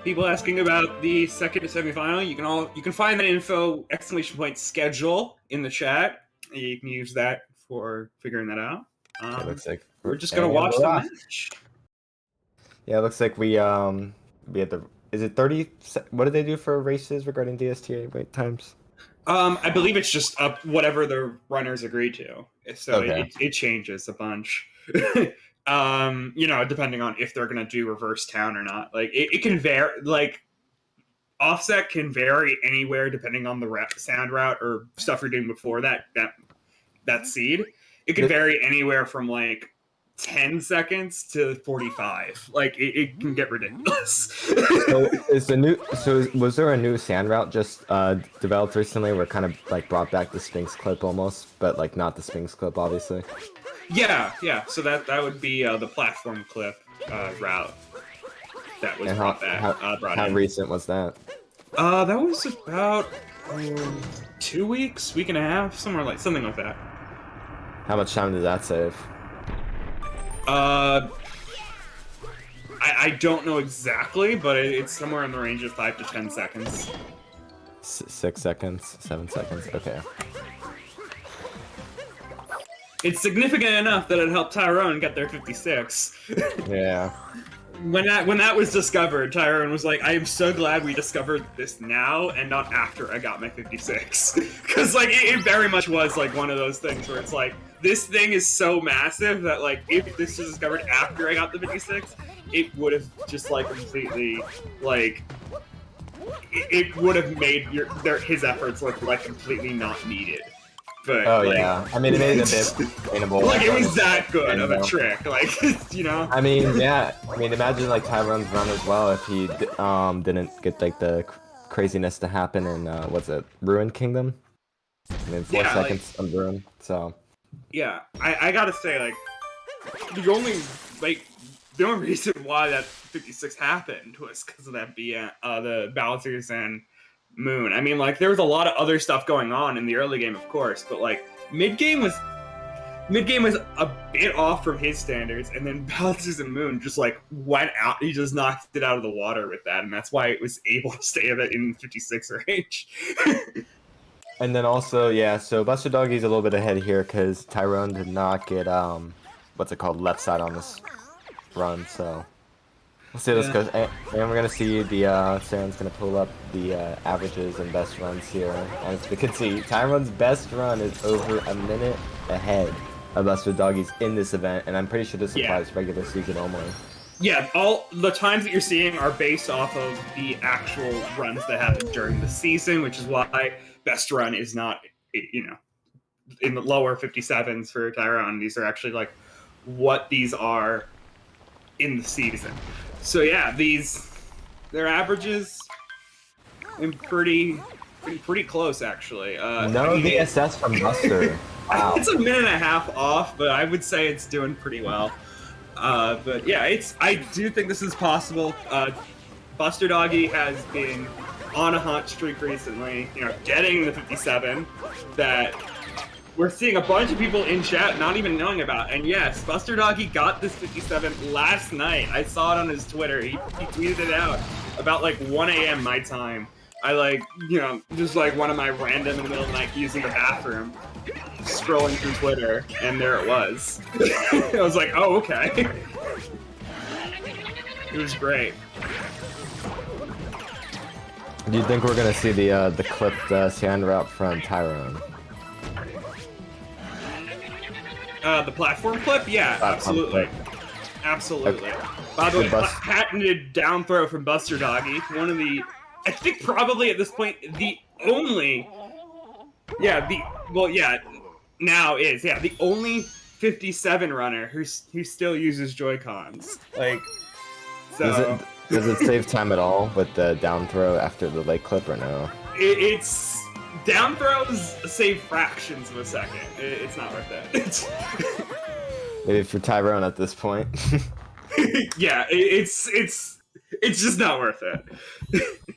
People asking about the second semifinal. You can find that info !schedule in the chat. You can use that for figuring that out. It looks like we're just gonna watch the match. Yeah, it looks like we had the. Is it 30? What did they do for races regarding DSTA wait times? I believe it's just up whatever the runners agree to. So okay. it changes a bunch. You know, depending on if they're gonna do reverse town or not. Like it can vary. Like offset can vary anywhere depending on the sound route or stuff you're doing before that seed. It can vary anywhere from like 10 seconds to 45. Like it can get ridiculous. Was there a new sand route just developed recently where it kind of like brought back the Sphinx clip almost, but like not the Sphinx clip obviously? Yeah. So that would be the platform clip route that was brought in. How recent was that? That was about 2 weeks, week and a half, something like that. How much time did that save? I don't know exactly, but it's somewhere in the range of 5 to 10 seconds. 6 seconds, 7 seconds. Okay. It's significant enough that it helped Tyron get their 56. Yeah. When that was discovered, Tyron was like, "I am so glad we discovered this now and not after I got my 56," because like it very much was like one of those things where it's like this thing is so massive that like if this was discovered after I got the 56, it would have just like completely like it would have made his efforts look like completely not needed. But, yeah, I mean, it made it a bit sustainable. Like, it was that good of a trick, like, you know? I mean, yeah, I mean, imagine, like, Tyron's run as well if he didn't get, like, the craziness to happen in, what's it, Ruined Kingdom? I mean, 4 seconds of Ruin, so... Yeah, I gotta say, like, the only reason why that 56 happened was because of that the Balancers and Moon. I mean, like, there was a lot of other stuff going on in the early game, of course, but like mid game was a bit off from his standards, and then Balancers and Moon just like went out. He just knocked it out of the water with that, and that's why it was able to stay in 56 range. And then also, yeah, so BusterDoggy's a little bit ahead here because Tyron did not get what's it called, left side on this run, so. Let's see how this goes, and we're gonna see the Saren's gonna pull up the averages and best runs here, and as we can see, Tyron's best run is over a minute ahead of BusterDoggy's in this event, and I'm pretty sure this applies regular season only. Yeah, all the times that you're seeing are based off of the actual runs that happened during the season, which is why best run is not, you know, in the lower 57s for Tyron. These are actually like what these are in the season. So yeah, their averages in pretty close actui No VSS from Buster. Wow. It's a minute and a half off, but I would say it's doing pretty well. But yeah, I do think this is possible. BusterDoggy has been on a hot streak recently, you know, getting the 57 that we're seeing a bunch of people in chat not even knowing about. And yes, BusterDoggy got this 57 last night. I saw it on his Twitter. He tweeted it out about like 1 a.m. my time. I like, you know, just like one of my random in the middle of the night using the bathroom, scrolling through Twitter, and there it was. I was like, oh, okay. It was great. Do you think we're gonna see the clipped sand route from Tyron? The platform clip? Yeah, absolutely. Absolutely. Okay. By the way, patented down throw from BusterDoggy. One of the, I think probably at this point, the only, the only 57 runner who still uses Joy-Cons. Like, so. Does it save time at all with the down throw after the leg clip or no? It's down throws save fractions of a second. It's not worth it. Maybe for Tyron at this point. Yeah, it's just not worth it.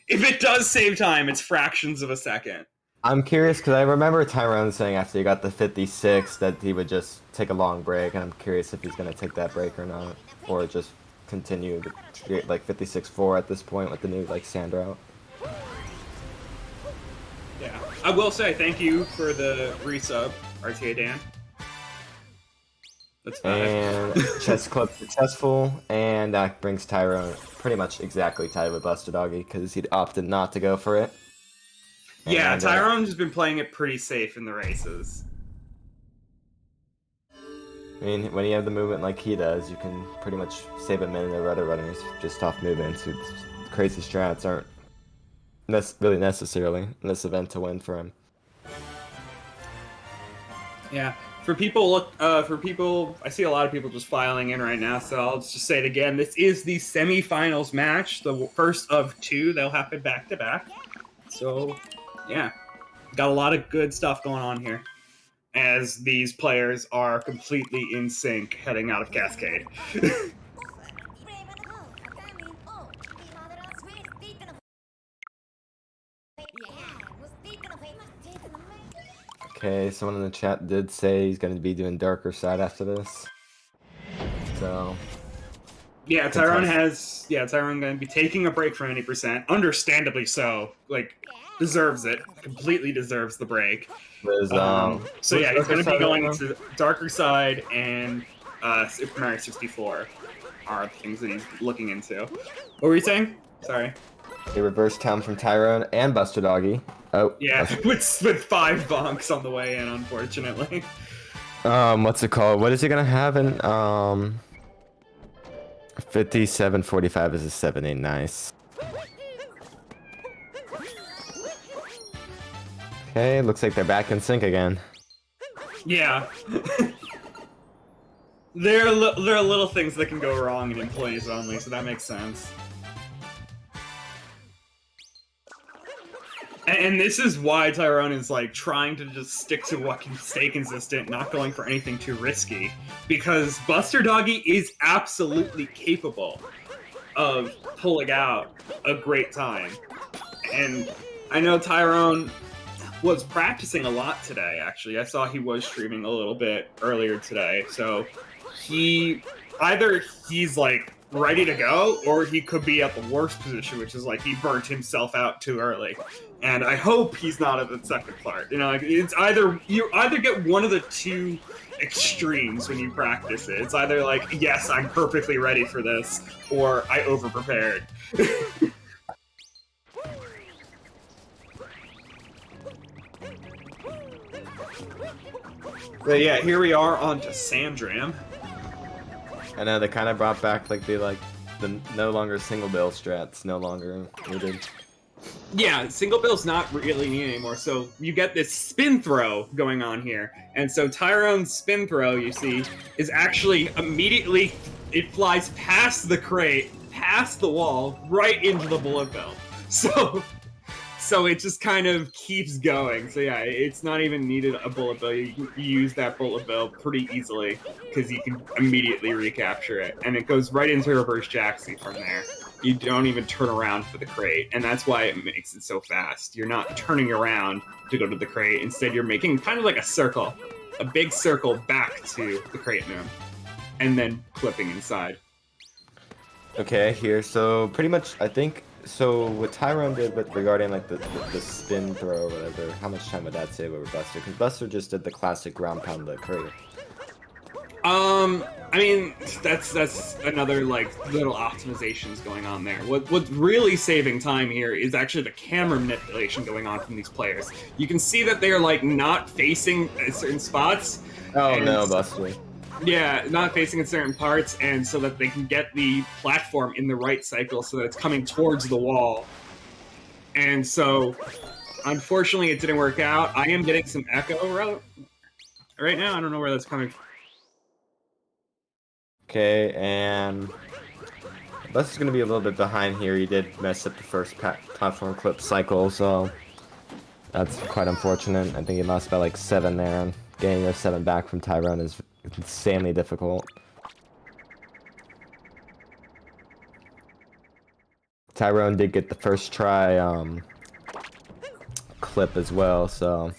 If it does save time, it's fractions of a second. I'm curious because I remember Tyron saying after he got the 56 that he would just take a long break, and I'm curious if he's gonna take that break or not, or just continue to create like 56-4 at this point with the new like sand route. Yeah, I will say thank you for the resub, RTA Dan. That's And chest clip successful, and that brings Tyron pretty much exactly tied with BusterDoggy because he'd opted not to go for it. Yeah, And, Tyron's has been playing it pretty safe in the races. I mean, when you have the movement like he does, you can pretty much save a minute of rudder runners just off movements. Crazy strats aren't really necessarily in this event to win for him. Yeah, for people, I see a lot of people just filing in right now, so I'll just say it again. This is the semifinals match, the first of two. They'll happen back to back. So, yeah, got a lot of good stuff going on here, as these players are completely in sync heading out of Cascade. Okay, someone in the chat did say he's going to be doing darker side after this. So... Yeah, Tyron going to be taking a break from 80%, understandably so. Like, deserves it. Completely deserves the break. So yeah, he's going to be going into darker side and Super Mario 64 are the things that he's looking into. What were you saying? Sorry. A reverse town from Tyron and BusterDoggy. Oh. Yeah, with 5 bonks on the way in, unfortunately. What's it called? What is he gonna have in 57-45 is a 7-8, nice. Okay, looks like they're back in sync again. Yeah. There are little things that can go wrong in employees only, so that makes sense. And this is why Tyron is like trying to just stick to what can stay consistent, not going for anything too risky. Because BusterDoggy is absolutely capable of pulling out a great time. And I know Tyron was practicing a lot today, actually. I saw he was streaming a little bit earlier today. So either he's like ready to go, or he could be at the worst position, which is like he burnt himself out too early. And I hope he's not at the second part. You know, like it's you either get one of the two extremes when you practice it. It's either like, yes, I'm perfectly ready for this, or I over-prepared. But yeah, here we are on to Sandram. I know they kind of brought back like the no longer single bill strats, no longer needed. Yeah, single bill's not really needed anymore, so you get this spin throw going on here. And so Tyron's spin throw, you see, is actually immediately, it flies past the crate, past the wall, right into the bullet bill. So it just kind of keeps going. So yeah, it's not even needed a bullet bill. You can use that bullet bill pretty easily because you can immediately recapture it. And it goes right into reverse jacksie from there. You don't even turn around for the crate, and that's why it makes it so fast. You're not turning around to go to the crate. Instead, you're making kind of like a circle, a big circle back to the crate room, and then clipping inside. Okay, here, so pretty much, I think, so what Tyron did regarding like the spin throw or whatever, how much time would that save over Buster? Because Buster just did the classic ground pound the crate. I mean, that's another like little optimizations going on there. What's really saving time here is actually the camera manipulation going on from these players. You can see that they are like not facing certain spots. Oh no, Buster. Yeah, not facing in certain parts, and so that they can get the platform in the right cycle so that it's coming towards the wall. And so, unfortunately, it didn't work out. I am getting some echo right now. I don't know where that's coming from. Okay, and Buster's going to be a little bit behind here. He did mess up the first platform clip cycle, so that's quite unfortunate. I think he lost by like 7 there, and getting those 7 back from Tyron is insanely difficult. Tyron did get the first try clip as well, so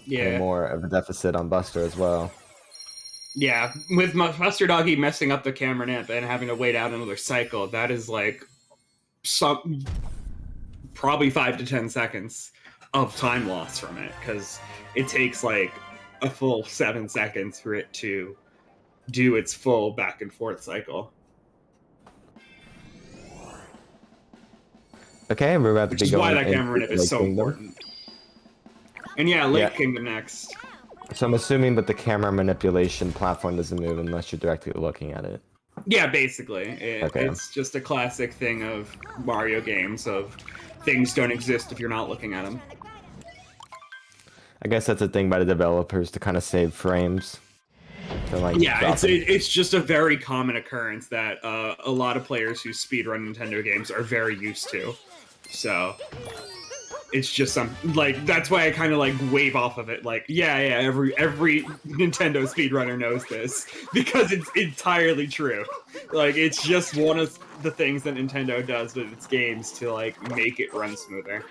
yeah, more of a deficit on Buster as well. Yeah, with BusterDoggy messing up the camera nip and having to wait out another cycle, that is like some probably 5 to 10 seconds of time loss from it because it takes like a full 7 seconds for it to do its full back and forth cycle. Okay, we're about to Which be is why going that camera nip into is Lake so Kingdom. important. And yeah, Lake Yeah. Kingdom next. So I'm assuming that the camera manipulation platform doesn't move unless you're directly looking at it. Yeah, basically. Okay. It's just a classic thing of Mario games of things don't exist if you're not looking at them. I guess that's a thing by the developers to kind of save frames. To, like, Yeah, drop it. it's just a very common occurrence that a lot of players who speedrun Nintendo games are very used to. So it's just some like that's why I kind of like wave off of it. Like every Nintendo speedrunner knows this because it's entirely true. Like it's just one of the things that Nintendo does with its games to like make it run smoother.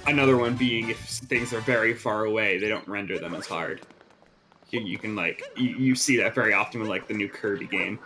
Another one being if things are very far away, they don't render them as hard. You can like you see that very often with like the new Kirby game.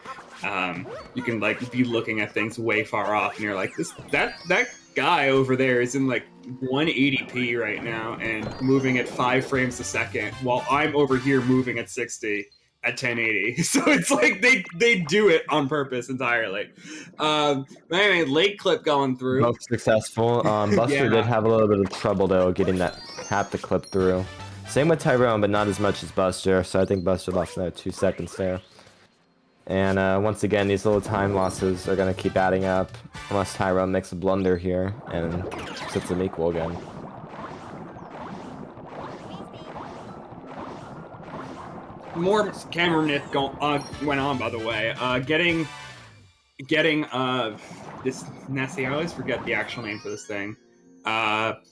You can like be looking at things way far off, and you're like, that guy over there is in like 180p right now and moving at 5 frames a second, while I'm over here moving at 60 at 1080. So it's like they do it on purpose entirely. Anyway, late clip going through. Both successful. Buster did have a little bit of trouble though getting that half the clip through. Same with Tyron, but not as much as Buster. So I think Buster lost another 2 seconds there. And once again, these little time losses are going to keep adding up unless Tyron makes a blunder here and sets them equal again. More camera nip went on, by the way. Getting this Nessie. I always forget the actual name for this thing. But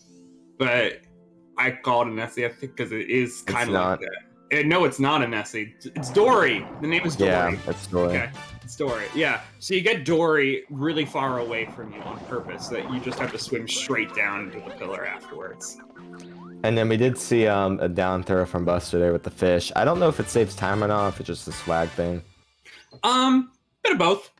I call it a Nessie, I think, because it is kind of like that. No, it's not a Nessie. It's Dory. The name is Dory. Yeah, it's Dory. Okay, it's Dory. Yeah. So you get Dory really far away from you on purpose, so that you just have to swim straight down into the pillar afterwards. And then we did see a down throw from Buster there with the fish. I don't know if it saves time or not, if it's just a swag thing. Bit of both.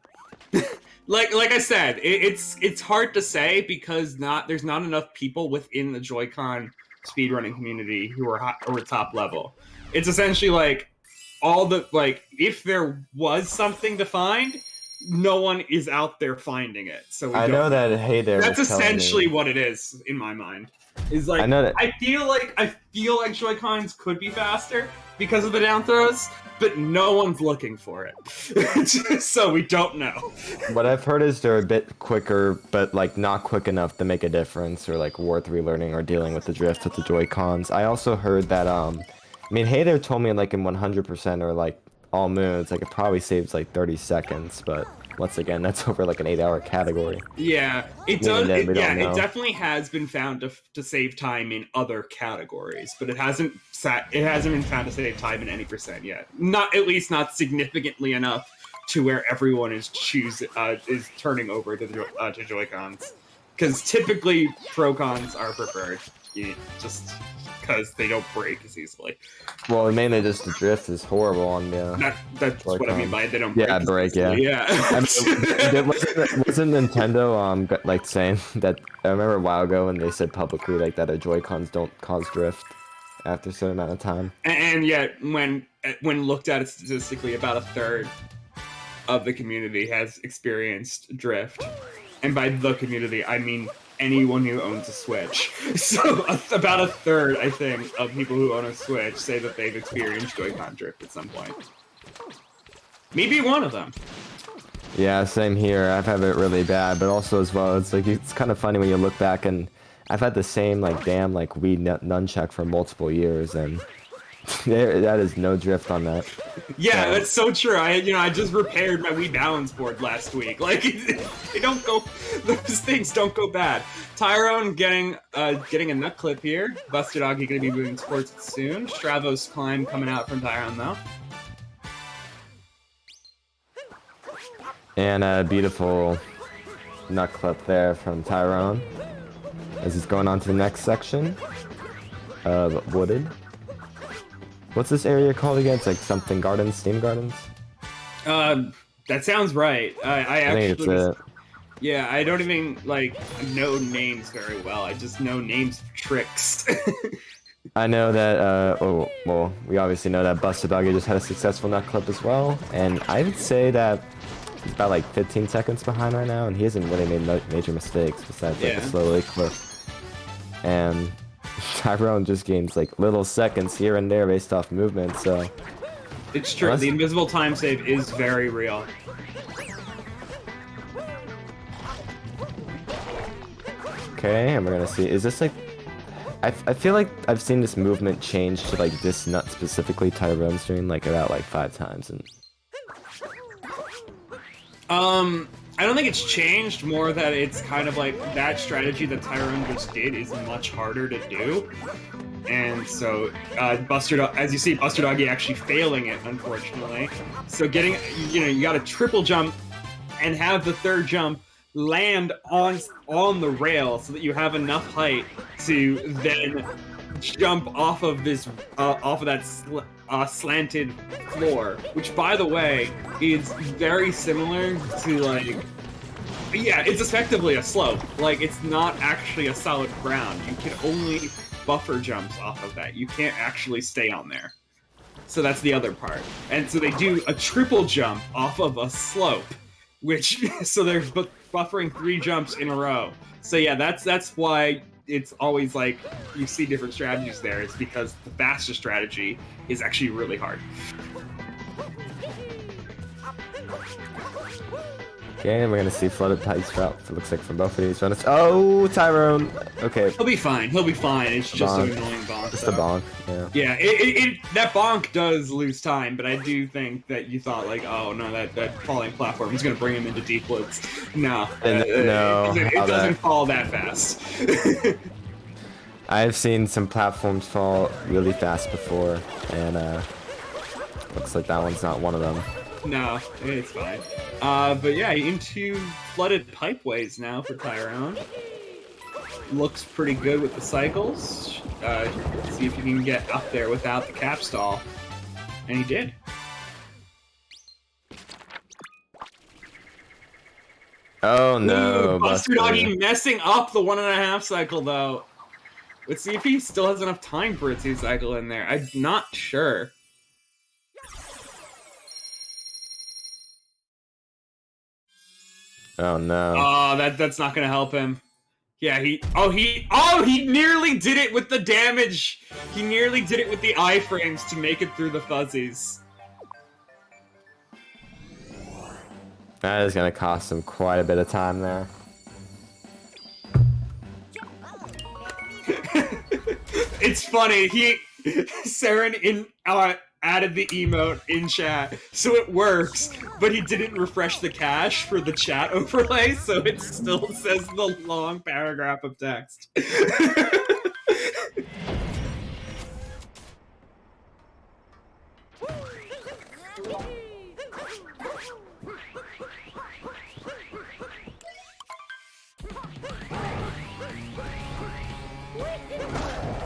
like I said, it's hard to say because there's not enough people within the Joy-Con speedrunning community who are top level. It's essentially like all the like if there was something to find, no one is out there finding it. So I know that Hey There. That's essentially what it is in my mind. Is like I feel like Joy-Cons could be faster because of the down throws, but no one's looking for it. So we don't know. What I've heard is they're a bit quicker, but like not quick enough to make a difference or like worth relearning or dealing with the drift with the Joy-Cons. I also heard that I mean, Hey There told me like in 100% or like all moons, like it probably saves like 30 seconds, but once again, that's over like an 8-hour category. Yeah, it does. It definitely has been found to save time in other categories, but it hasn't been found to save time in any percent yet. Not at least not significantly enough to where everyone is turning over to Joy-Cons, because typically Pro-Cons are preferred, just because they don't break as easily. Well, mainly just the drift is horrible on the. That's what I mean by they don't break. Yeah, break. Yeah. Yeah. I mean, wasn't Nintendo like saying that? I remember a while ago when they said publicly like that Joy-Cons don't cause drift after a certain amount of time. And yet, when looked at it statistically, about a third of the community has experienced drift, and by the community, I mean anyone who owns a Switch. So about a third, I think, of people who own a Switch say that they've experienced Joy-Con drift at some point. Maybe one of them. Yeah, same here. I've had it really bad, but also as well, it's like it's kind of funny when you look back, and I've had the same like damn like Wii nunchuck for multiple years, and that is no drift on that. Yeah, that's so true. I just repaired my Wii balance board last week. Like, they don't go. Those things don't go bad. Tyron getting a nut clip here. BusterDoggy gonna be moving towards it soon. Stravos climb coming out from Tyron though. And a beautiful nut clip there from Tyron as he's going on to the next section of Wooded. What's this area called again? It's like something gardens, steam gardens. That sounds right. I I think it's actually, it. yeah, I don't even like know names very well. I just know names of tricks. I know that, oh, well, we obviously know that BusterDoggy just had a successful nut clip as well, and I would say that he's about like 15 seconds behind right now, and he hasn't really made major mistakes besides like a slow leg clip. And Tyron just gains like little seconds here and there based off movement, so... It's true, the invisible time save is very real. Okay, and we're gonna see, is this like... I feel like I've seen this movement change to like this nut specifically Tyron's doing like about like 5 times, and... I don't think it's changed, more that it's kind of like that strategy that Tyron just did is much harder to do. And so, as you see, BusterDoggy actually failing it, unfortunately. So getting, you got to triple jump and have the third jump land on the rail so that you have enough height to then jump off of that slanted floor, which, by the way, is very similar to like, yeah, it's effectively a slope. Like, it's not actually a solid ground. You can only buffer jumps off of that. You can't actually stay on there. So that's the other part. And so they do a triple jump off of a slope, which, so they're buffering 3 jumps in a row. So yeah, that's why it's always like you see different strategies there. It's because the faster strategy is actually really hard. Okay, and we're gonna see flooded pipes route. It looks like from both of these runners. Oh, Tyron. Okay. He'll be fine. He'll be fine. It's just an annoying bonk. Just a bonk. Yeah. Yeah. That bonk does lose time, but I do think that you thought like, oh no, that falling platform is gonna bring him into deep woods. No. No. It doesn't fall that fast. I've seen some platforms fall really fast before, and looks like that one's not one of them. No, it's fine. But yeah, into flooded pipeways now for Tyron. Looks pretty good with the cycles. Let's see if he can get up there without the cap stall. And he did. Oh no, Ooh, BusterDoggy messing up the 1.5 cycle though. Let's see if he still has enough time for a 2 cycle in there. I'm not sure. Oh no. Oh, that's not gonna help him. Yeah, he nearly did it with the damage. He nearly did it with the iframes to make it through the fuzzies. That is gonna cost him quite a bit of time there. It's funny. Saren added the emote in chat, so it works, but he didn't refresh the cache for the chat overlay, so it still says the long paragraph of text.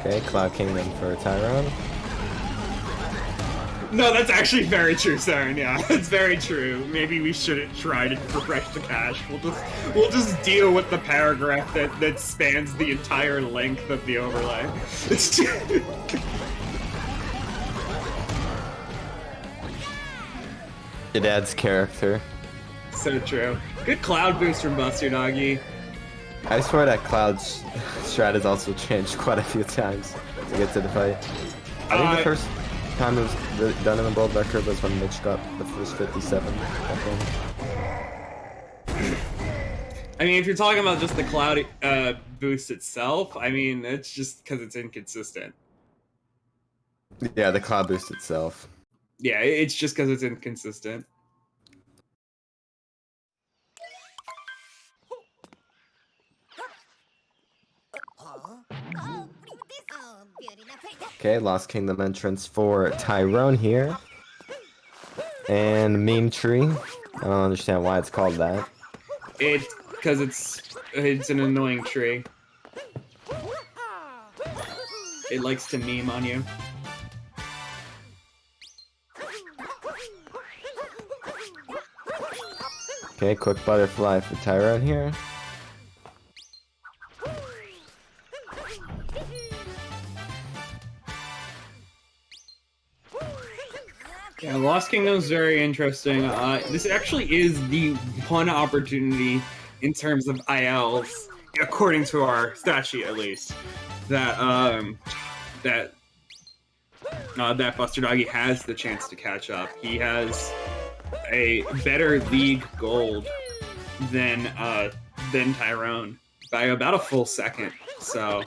Okay, Cloud Kingdom for Tyron. No, that's actually very true, Saren. Yeah, it's very true. Maybe we shouldn't try to refresh the cache. We'll just deal with the paragraph that spans the entire length of the overlay. It adds character. So true. Good cloud boost from BusterDoggy. I swear that Cloud's strat has also changed quite a few times to get to the fight. I think the first time it was done in the world record was when Mitch got the first 57. I mean, if you're talking about just the cloud boost itself, I mean, it's just because it's inconsistent. Yeah, the cloud boost itself. Yeah, it's just because it's inconsistent. Okay, Lost Kingdom entrance for Tyron here. And Meme Tree. I don't understand why it's called that. It's because it's an annoying tree. It likes to meme on you. Okay, quick butterfly for Tyron here. Yeah, Lost Kingdom is very interesting. This actually is the one opportunity in terms of ILs, according to our stat sheet at least, that that BusterDoggy has the chance to catch up. He has a better league gold than Tyron by about a full second. So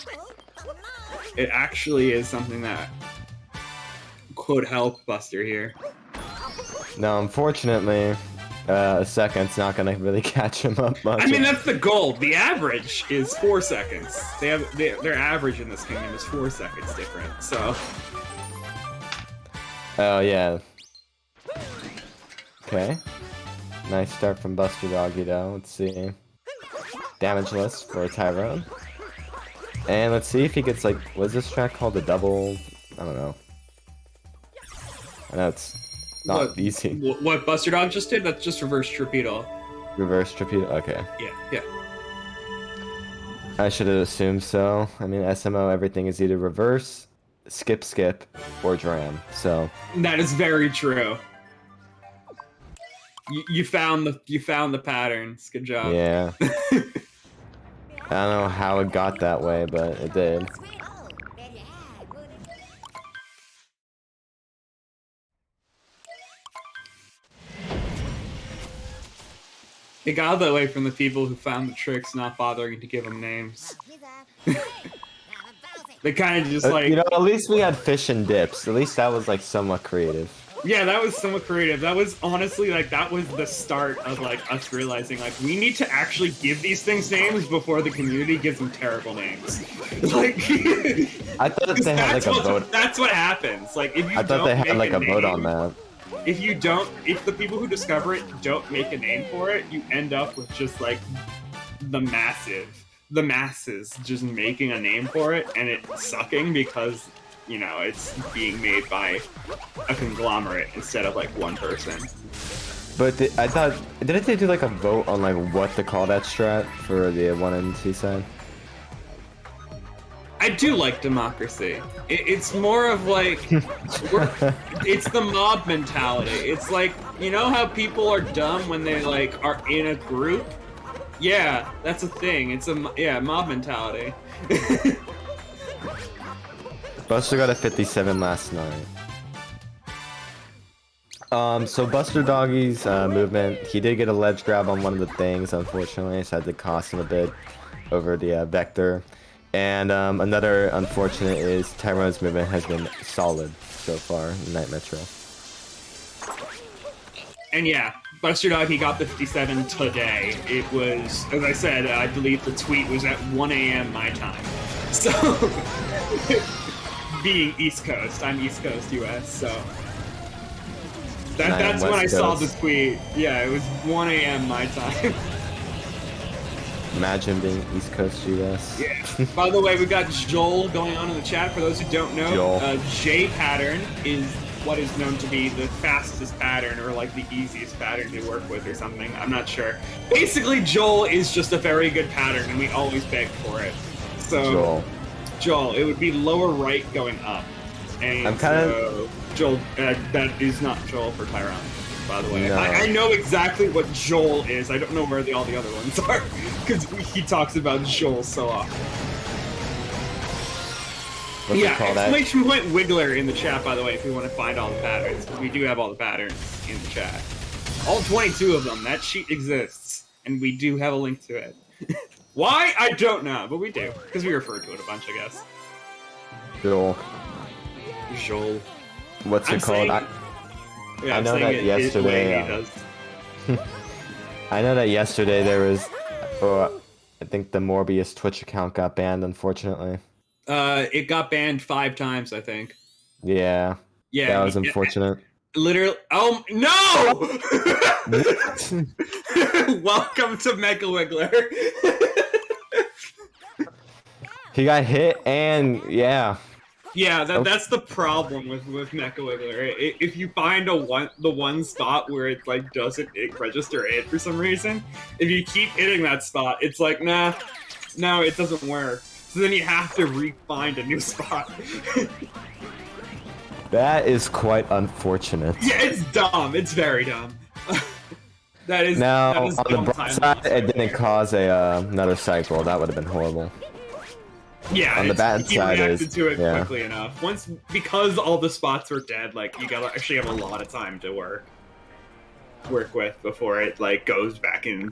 it actually is something that could help Buster here. No, unfortunately, a second's not gonna really catch him up much. I mean, that's the goal. The average is 4 seconds. Their average in this kingdom is 4 seconds different. So. Oh yeah. Okay. Nice start from BusterDoggy though. Let's see. Damageless for Tyron. And let's see if he gets like, what's this track called? A double? I don't know. I know it's not easy. What BusterDog just did? That's just reverse torpedo. Reverse torpedo? Okay. Yeah. I should have assumed so. I mean, SMO, everything is either reverse, skip, or dram. So. That is very true. You found the patterns. Good job. Yeah. I don't know how it got that way, but it did. It got that way from the people who found the tricks, not bothering to give them names. They kind of just like... You know, at least we had fish and dips. At least that was like somewhat creative. Yeah, that was somewhat creative. That was honestly like that was the start of like us realizing like we need to actually give these things names before the community gives them terrible names. Like I thought they had like a vote. That's what happens. Like if you I thought they had like a vote on that. If the people who discover it don't make a name for it, you end up with just like the masses just making a name for it and it sucking because, you know, it's being made by a conglomerate instead of like one person. But I thought, didn't they do like a vote on like what to call that strat for the 1MC side? I do like democracy. It's more of like, it's the mob mentality. It's like, you know how people are dumb when they like are in a group? Yeah, that's a thing. It's mob mentality. Buster got a 57 last night. So BusterDoggy's movement, he did get a ledge grab on one of the things, unfortunately, so that did cost him a bit over the vector. And another unfortunate is Tyron's movement has been solid so far in Night Metro. And yeah, BusterDoggy got the 57 today. It was, as I said, I believe the tweet was at 1 a.m. my time. So, being East Coast, I'm East Coast US, so. That's when I saw the tweet. Yeah, it was 1 a.m. my time. Imagine being East Coast US. Yeah. By the way, we got Joel going on in the chat. For those who don't know, J pattern is what is known to be the fastest pattern or like the easiest pattern to work with or something. I'm not sure. Basically, Joel is just a very good pattern and we always beg for it. So, Joel, it would be lower right going up. And I'm kind of... Joel, that is not Joel for Tyron, by the way. No. I know exactly what Joel is. I don't know where all the other ones are, because he talks about Joel so often. What's it called? Exclamation point Wiggler in the chat, by the way, if you want to find all the patterns, because we do have all the patterns in the chat. All 22 of them. That sheet exists, and we do have a link to it. Why? I don't know, but we do, because we refer to it a bunch, I guess. Joel. Joel. What's it called? I know that yesterday. I know that yesterday there was, I think the Morbius Twitch account got banned, unfortunately. It got banned 5 times, I think. Yeah. Yeah. That was unfortunate. Literally. Oh no! Welcome to Mega Wiggler. He got hit, and yeah. Yeah, that's the problem with Mecha Wiggler. If you find the one spot where it like doesn't register it for some reason, if you keep hitting that spot, it's like nah, no, it doesn't work. So then you have to re-find a new spot. That is quite unfortunate. Yeah, it's dumb. It's very dumb. that is Now, that is on the dumb bright time side, loss it right didn't there. cause another cycle. That would have been horrible. Yeah, On the bad he side reacted is, to it yeah. quickly enough. Because all the spots were dead, like you gotta actually have a lot of time to work with before it like goes back and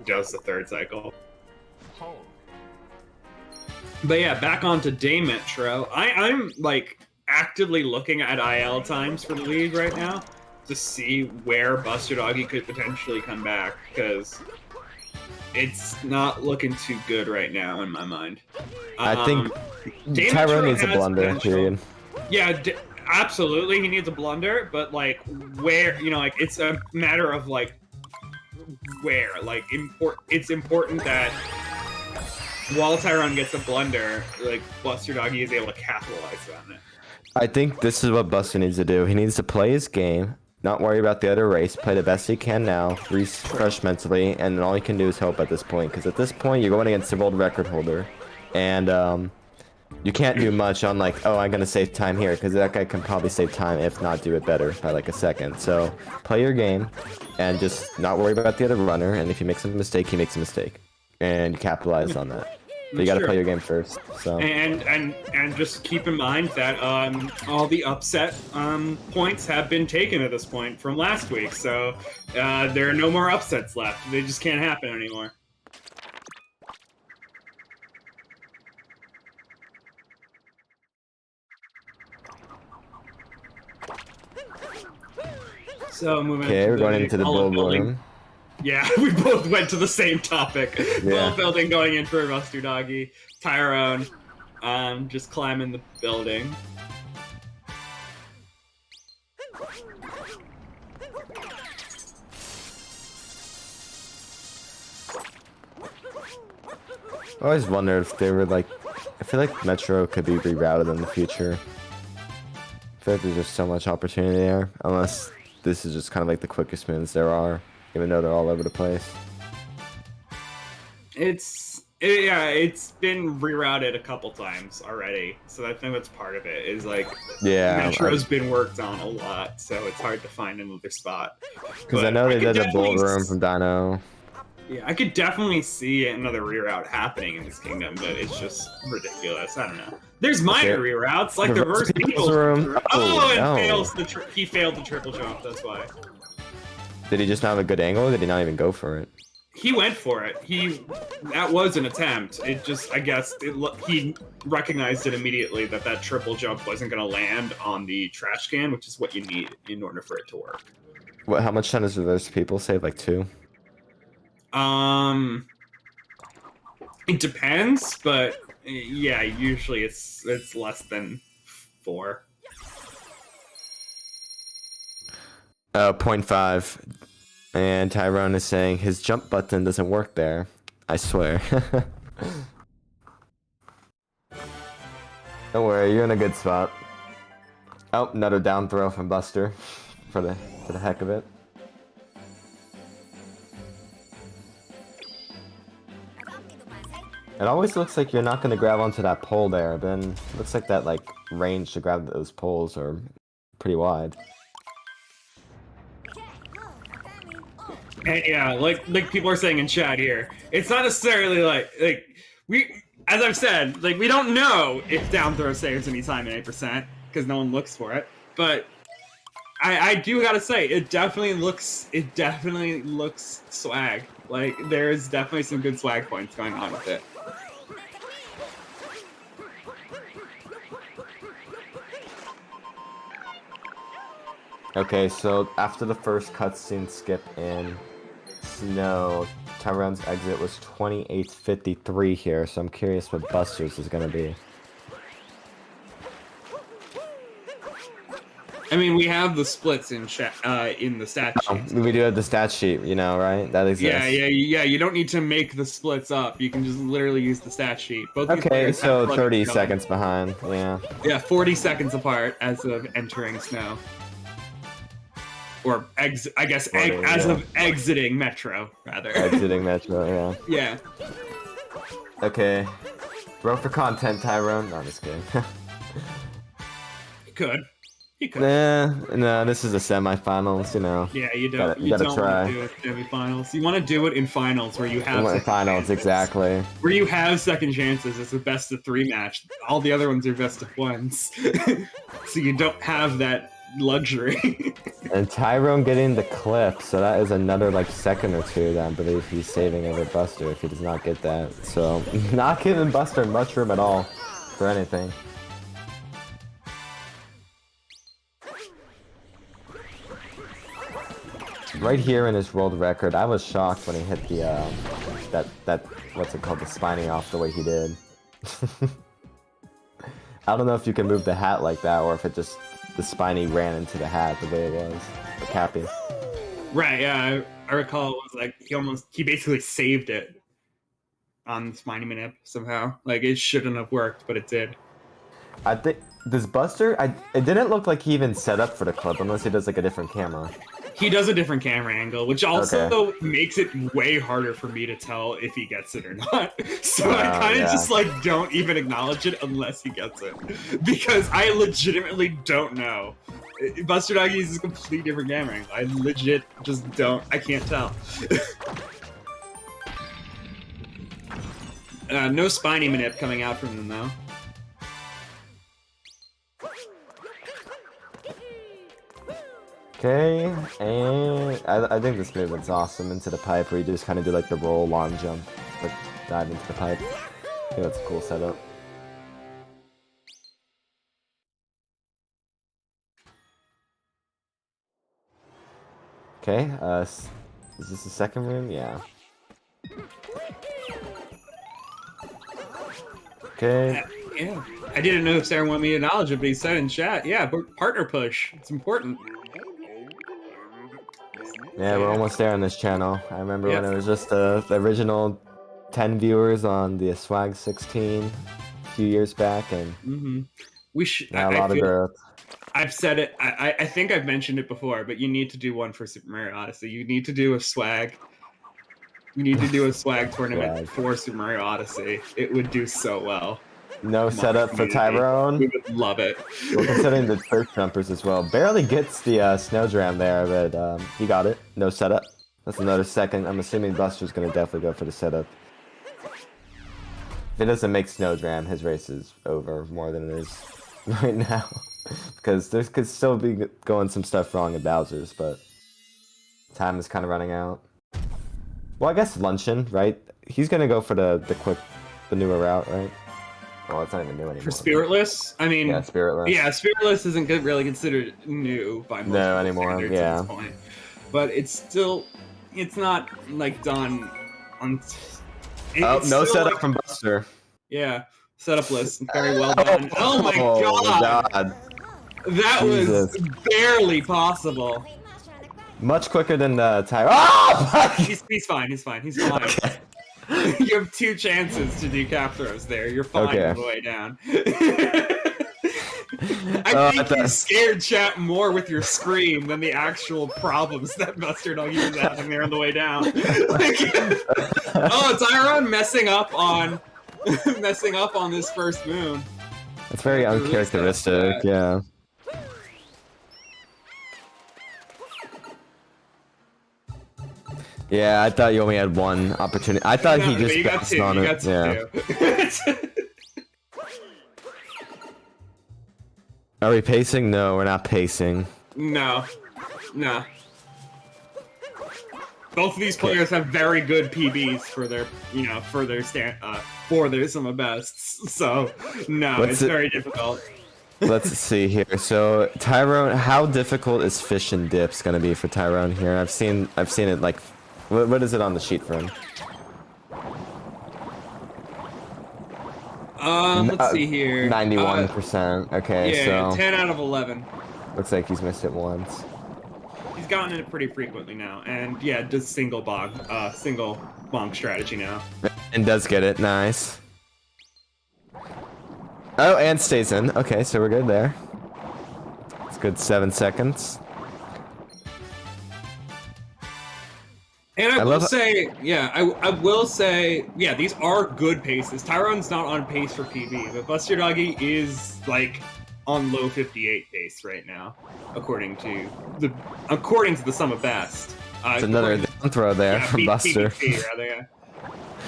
does the third cycle. But yeah, back onto Day Metro. I'm like actively looking at IL times for the league right now to see where BusterDoggy could potentially come back, because it's not looking too good right now in my mind. I think Day Tyron Metro needs a has blunder, potential. period. Yeah, absolutely, he needs a blunder, but like where, you know, like it's a matter of like where, like it's important that while Tyron gets a blunder, like BusterDoggy is able to capitalize on it. I think this is what Buster needs to do. He needs to play his game, not worry about the other race, play the best he can now, refresh mentally, and then all he can do is hope at this point. Because at this point, you're going against the world record holder, and you can't do much on like, oh, I'm gonna save time here, because that guy can probably save time, if not do it better by like a second. So play your game, and just not worry about the other runner. And if he makes a mistake, he makes a mistake, and capitalize on that. But you gotta play your game first. So and just keep in mind that all the upset points have been taken at this point from last week, so there are no more upsets left. They just can't happen anymore. So moving. okay, we're going into the bull room. Yeah, we both went to the same topic. Yeah. Bull building going in for BusterDoggy. Tyron, just climbing the building. I always wonder if they were like, I feel like Metro could be rerouted in the future. I feel like there's just so much opportunity there, unless this is just kind of like the quickest moves there are, even though they're all over the place. Yeah, it's been rerouted a couple times already, so I think that's part of it. Is like, yeah, Metro's been worked on a lot, so it's hard to find another spot. Because I know they did the bull room from Dino. Yeah, I could definitely see another reroute happening in this kingdom, but it's just ridiculous. I don't know. There's minor reroutes, like the reverse people's room. He failed the triple jump. That's why. Did he just not have a good angle? Or did he not even go for it? He went for it. That was an attempt. It just, I guess, he recognized it immediately that triple jump wasn't going to land on the trash can, which is what you need in order for it to work. What? How much time does reverse people save? Like 2? It depends, but yeah, usually it's less than 4. 0.5. And Tyron is saying his jump button doesn't work there. I swear. Don't worry, you're in a good spot. Oh, another down throw from Buster for the heck of it. It always looks like you're not going to grab onto that pole there, but then it looks like that like range to grab those poles are pretty wide. And yeah, like people are saying in chat here, it's not necessarily like we, as I've said, like we don't know if down throw saves any time at 8% because no one looks for it. But I do gotta say, it definitely looks swag. Like there's definitely some good swag points going on with it. Okay, so after the first cutscene skip in Snow, Tyron's exit was 28:53 here, so I'm curious what Buster's is gonna be. I mean, we have the splits in the stat sheet. We do have the stat sheet, you know, right? That exists. Yeah. You don't need to make the splits up. You can just literally use the stat sheet. Both these Okay, players have so 30 seconds behind. Yeah. Yeah, 40 seconds apart as of entering snow. Or I guess as of exiting Metro, rather. Exiting Metro, Yeah. Okay. Roll for content, Tyron. No, I'm just kidding. He could. No, this is the semifinals, you know. Yeah, you don't. You gotta don't try. Want to do it in semifinals. You want to do it in finals where you have finals, exactly. Where you have second chances. It's a best of 3 match. All the other ones are best of 1s. So you don't have that luxury. And Tyron getting the clip, so that is another like second or two that I believe he's saving over Buster if he does not get that. So not giving Buster much room at all for anything. Right here in his world record, I was shocked when he hit the that what's it called, the spiny off the way he did. I don't know if you can move the hat like that or if it just the spiny ran into the hat the way it was. The Cappy. Right, yeah, I recall it was like he basically saved it on Spiny Manip somehow. Like it shouldn't have worked, but it did. I think this Buster, it didn't look like he even set up for the clip unless he does like a different camera. He does a different camera angle, which also makes it way harder for me to tell if he gets it or not. So I kind of just like don't even acknowledge it unless he gets it, because I legitimately don't know. BusterDoggy uses a completely different camera angle. I legit just don't. I can't tell. No Spiny Manip coming out from them though. Okay, and I think this movement's awesome into the pipe where you just kind of do like the roll long jump, like dive into the pipe. I think that's a cool setup. Okay, is this the second room? Yeah. Okay. Yeah. I didn't know if Sarah wanted me to acknowledge it, but he said in chat, yeah, but partner push. It's important. Yeah, we're almost there on this channel. I remember when it was just the original 10 viewers on the Swag 16 a few years back, and we should. A lot of growth. I've said it. I think I've mentioned it before, but you need to do one for Super Mario Odyssey. You need to do a swag. You need to do a swag tournament for Super Mario Odyssey. It would do so well. No setup for Tyron. We would love it. We're considering the turf jumpers as well. Barely gets the Snowdram there, but he got it. No setup. That's another second. I'm assuming Buster's going to definitely go for the setup. If it doesn't make Snowdram, his race is over more than it is right now. Because there could still be going some stuff wrong at Bowser's, but time is kind of running out. Well, I guess Luncheon, right? He's going to go for the newer route, right? Well, it's not even new anymore. For Spiritless? I mean... Yeah, Spiritless. Yeah, Spiritless isn't really considered new by most anymore, standards at this point. But it's still... It's not, like, done on... no setup like, from Buster. Yeah, setup list. Very well done. Oh my god! That was barely possible. Much quicker than Tyron. Oh! He's fine. He's fine. Okay. You have 2 chances to do cap throws there. You're fine on the way down. I think you scared chat more with your scream than the actual problems that BusterDoggy was having there on the way down. Oh, Tyron messing up on this first moon. It's very uncharacteristic, yeah. Yeah, I thought you only had one opportunity. I thought he just bounced on it. Yeah. Are we pacing? No, we're not pacing. No. Both of these players have very good PBs for their, for their Summer bests. So, no, it's very difficult. Let's see here. So, Tyron, how difficult is fish and dips going to be for Tyron here? I've seen it like, what is it on the sheet for him? Let's see here. 91%. Okay, yeah, so 10 out of 11. Looks like he's missed it once. He's gotten it pretty frequently now, and yeah, does single bonk strategy now. And does get it. Nice. Oh, and stays in. Okay, so we're good there. It's good 7 seconds. And I will say, yeah, I will say, yeah, these are good paces. Tyron's not on pace for PB, but BusterDoggy is like on low 58 pace right now, according to the sum of best. It's another down throw there from Buster. PBT, rather, yeah.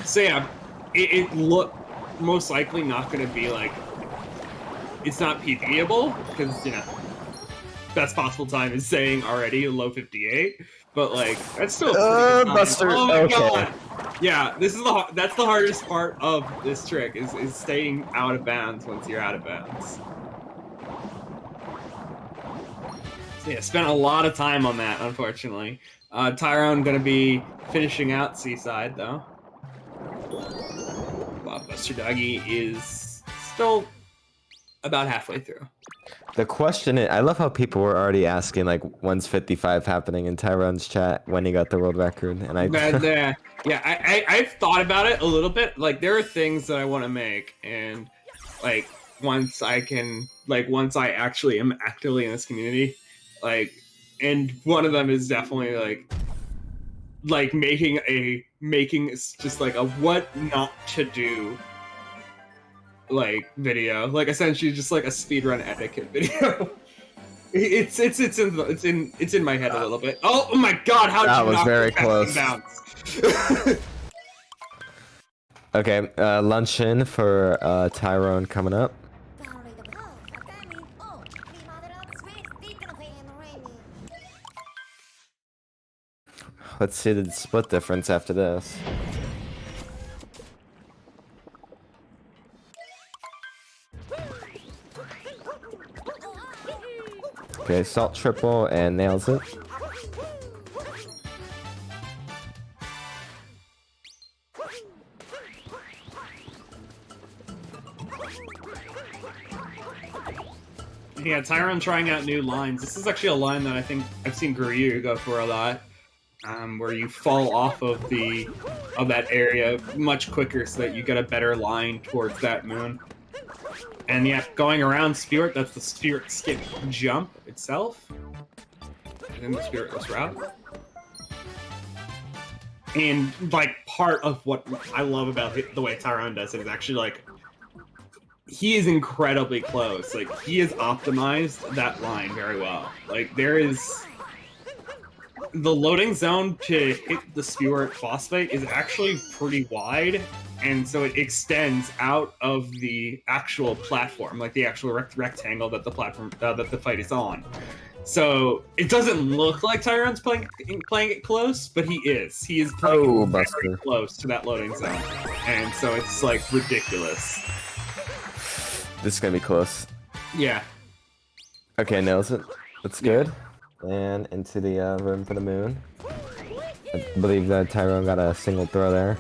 So yeah, it look most likely not going to be like, it's not PBable because you know best possible time is saying already low 58. But like that's still a pretty good time. Buster. Oh my Okay. god! Yeah, that's the hardest part of this trick is staying out of bounds once you're out of bounds. So yeah, spent a lot of time on that, unfortunately. Tyron gonna be finishing out Seaside though. While BusterDoggy is still about halfway through. The question is, I love how people were already asking like when's 55 happening in Tyron's chat when he got the world record, and I've thought about it a little bit. Like there are things that I want to make, and like once I actually am actively in this community, like, and one of them is definitely like making just like a what not to do like video, like essentially just like a speedrun etiquette video. it's in my head a little bit. Oh my god, how did that you was knock very the close. Okay, luncheon for Tyron coming up. Let's see the split difference after this. Okay, salt triple and nails it. Yeah, Tyron trying out new lines. This is actually a line that I think I've seen Guryu go for a lot, where you fall off of that area much quicker so that you get a better line towards that moon. And yeah, going around Spirit, that's the Spirit skip jump itself. And then the Spiritless route. And like part of what I love about the way Tyron does it is actually like he is incredibly close. Like he has optimized that line very well. Like there is the loading zone to hit the Spirit boss fight is actually pretty wide. And so it extends out of the actual platform, like the actual rectangle that the platform that the fight is on. So it doesn't look like Tyron's playing it close, but he is. He is playing very close to that loading zone, and so it's like ridiculous. This is gonna be close. Yeah. Okay, nails it. That's good. And into the room for the moon. I believe that Tyron got a single throw there.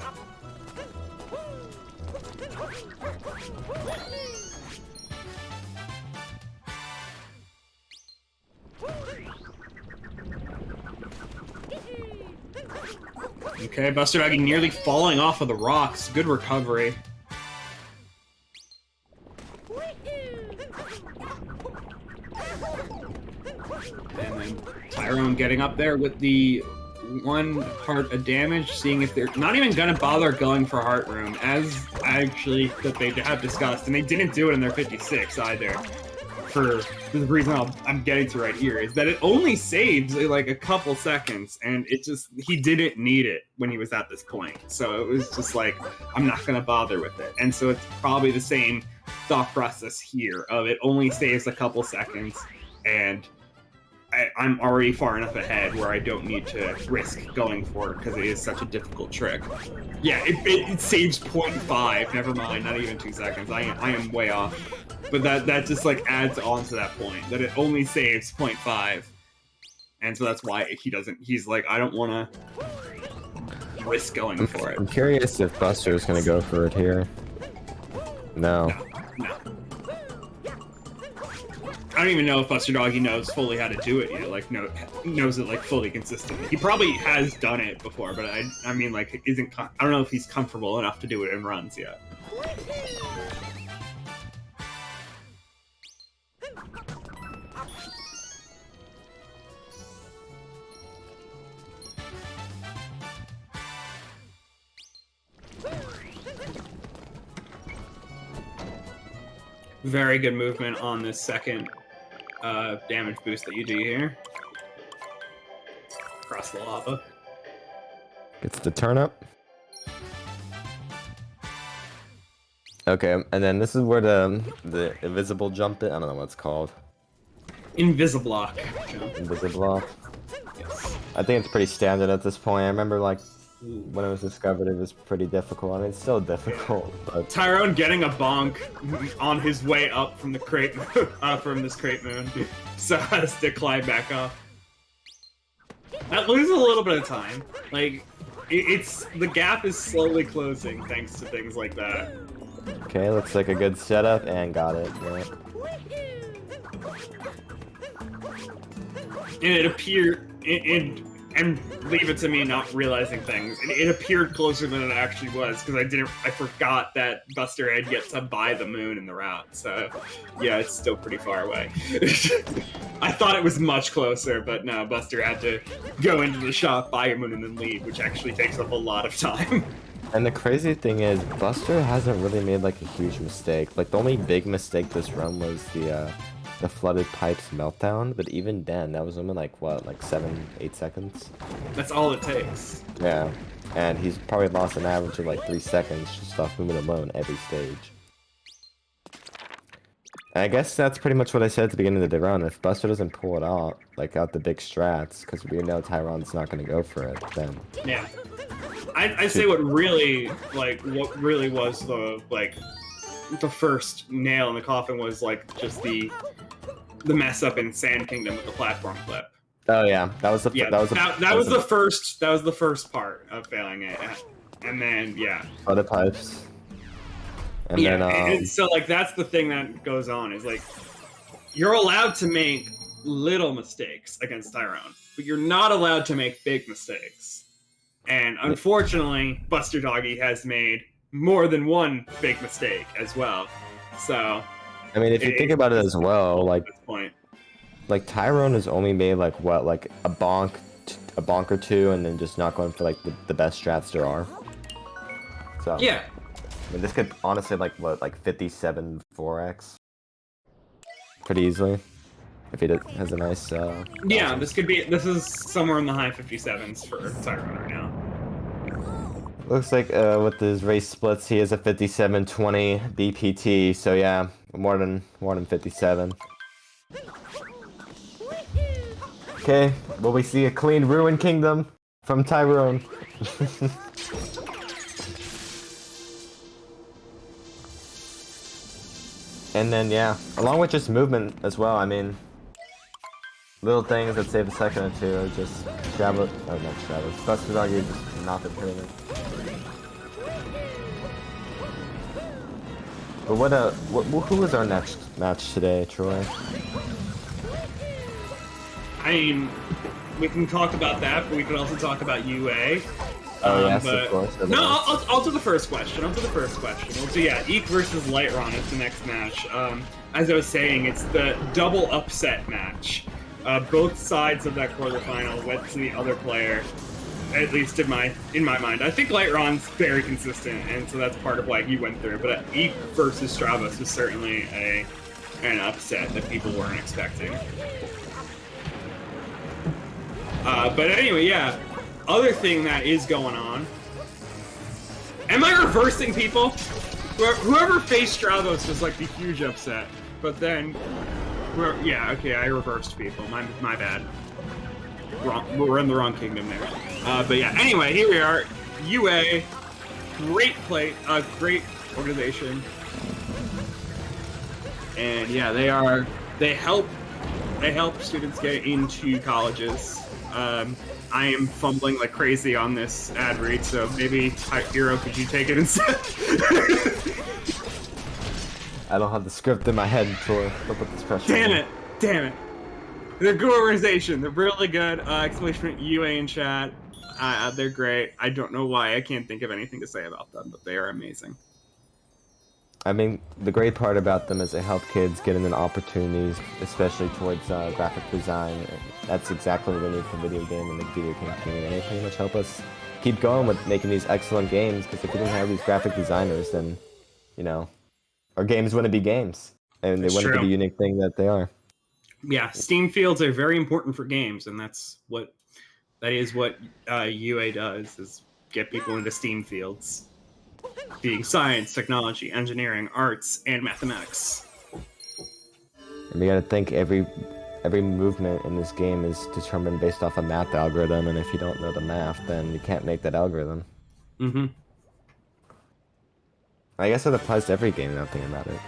Okay, BusterDoggy nearly falling off of the rocks. Good recovery. And then Tyron getting up there with the 1 heart of damage, seeing if they're not even gonna bother going for Heart Room, as actually that they have discussed, and they didn't do it in their 56 either. For the reason I'm getting to right here is that it only saves like a couple seconds, and he didn't need it when he was at this point. So it was just like, I'm not gonna bother with it. And so it's probably the same thought process here of it only saves a couple seconds, and I'm already far enough ahead where I don't need to risk going for it because it is such a difficult trick. Yeah, it saves 0.5, never mind, not even 2 seconds. I am way off. But that just like adds on to that point, that it only saves 0.5. And so that's why he's like, I don't want to risk going for it. I'm curious if Buster is going to go for it here. No. don't even know if BusterDoggy knows fully how to do it yet. Like, knows it like fully consistently. He probably has done it before, but I mean, like, I don't know if he's comfortable enough to do it in runs yet. Very good movement on this second damage boost that you do here. Across the lava. Gets the turnip. Okay, and then this is where the invisible jump I don't know what it's called. Invisiblock jump. Invisiblock. Yes. I think it's pretty standard at this point. I remember like when it was discovered, it was pretty difficult. I mean, it's still difficult. But... Tyrone getting a bonk on his way up from the crate, from this crate moon, so has to climb back up. That loses a little bit of time. Like, it's the gap is slowly closing thanks to things like that. Okay, looks like a good setup and got it. Yeah. And it appeared, and leave it to me not realizing things. It appeared closer than it actually was because I forgot that Buster had yet to buy the moon in the route. So yeah, it's still pretty far away. I thought it was much closer, but no, Buster had to go into the shop, buy a moon, and then leave, which actually takes up a lot of time. And the crazy thing is, Buster hasn't really made like a huge mistake. Like the only big mistake this run was the flooded pipes meltdown, but even then, that was only like what, like 7-8 seconds? That's all it takes. Yeah, and he's probably lost an average of like 3 seconds just off moving alone every stage. And I guess that's pretty much what I said at the beginning of the run. If Buster doesn't pull it out, like out the big strats, because we know Tyron's not going to go for it, then... Yeah. I'd say what really was the first nail in the coffin was like just the mess up in Sand Kingdom with the platform flip. Oh yeah, that was the first part of failing it, and then yeah, other pipes. And yeah, then, and so like that's the thing that goes on is like you're allowed to make little mistakes against Tyron, but you're not allowed to make big mistakes. And unfortunately, BusterDoggy has made more than one big mistake as well. So, I mean, if you think about it as well, like Tyron has only made like what, like a bonk or two, and then just not going for like the best strats there are. So yeah, I mean, this could honestly like what, like 57 4x, pretty easily, if he has a nice. Yeah, this is somewhere in the high 57s for Tyron right now. Looks like with his race splits, he is a 57-20 BPT. So yeah, more than 57. Okay, will we see a clean Ruin Kingdom from Tyron? And then yeah, along with just movement as well. I mean, little things that save a second or two are just Travel. Oh, not Travel. BusterDoggy just not been hitting it. But who was our next match today, Troy? I mean, we can talk about that, but we can also talk about UA. Oh yes, of course. No, I'll do the first question. We'll do, yeah, Eek versus Lightron is the next match. As I was saying, it's the double upset match. Both sides of that quarterfinal went to the other player, at least in my mind. I think Lightron's very consistent, and so that's part of why he went through. But Eek versus Stravos was certainly an upset that people weren't expecting. But anyway, yeah. Other thing that is going on. Am I reversing people? Whoever faced Stravos was like the huge upset, but then, yeah, okay, I reversed people. My bad. We're in the wrong kingdom there. But yeah, anyway, here we are. UA, great great organization, and yeah, they help students get into colleges. I am fumbling like crazy on this ad read, so maybe Hero, could you take it instead? I don't have the script in my head, Troy. Don't put this pressure. Damn damn it. They're a good organization. They're really good. Exclamation UA in chat. They're great. I don't know why. I can't think of anything to say about them, but they are amazing. I mean, the great part about them is they help kids get into opportunities, especially towards graphic design. That's exactly what we need for video game and the video game community. They pretty much help us keep going with making these excellent games, because if we didn't have these graphic designers, then, you know, our games wouldn't be games, and they wouldn't be the unique thing that they are. Yeah, Steam fields are very important for games, and that is what UA does, is get people into Steam fields. Being science, technology, engineering, arts, and mathematics. And you gotta think every movement in this game is determined based off a math algorithm, and if you don't know the math, then you can't make that algorithm. Mm-hmm. I guess it applies to every game now I'm thinking about it.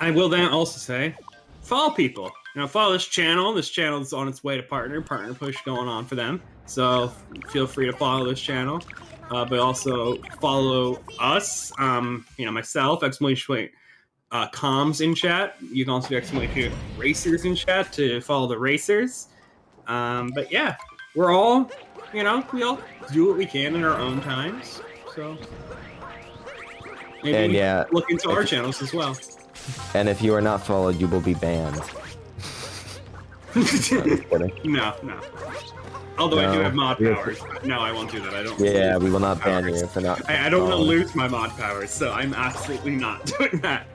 I will then also say, follow people. Follow this channel. This channel is on its way to partner push going on for them. So feel free to follow this channel. But also follow us, myself, exclamation comms in chat. You can also do exclamation racers in chat to follow the racers. But yeah, we're all, we all do what we can in our own times. So maybe look into our channels as well. And if you are not followed, you will be banned. No. Although I do have mod powers. No, I won't do that. I don't. Yeah, we will not ban you for not. I don't want to lose my mod powers, so I'm absolutely not doing that.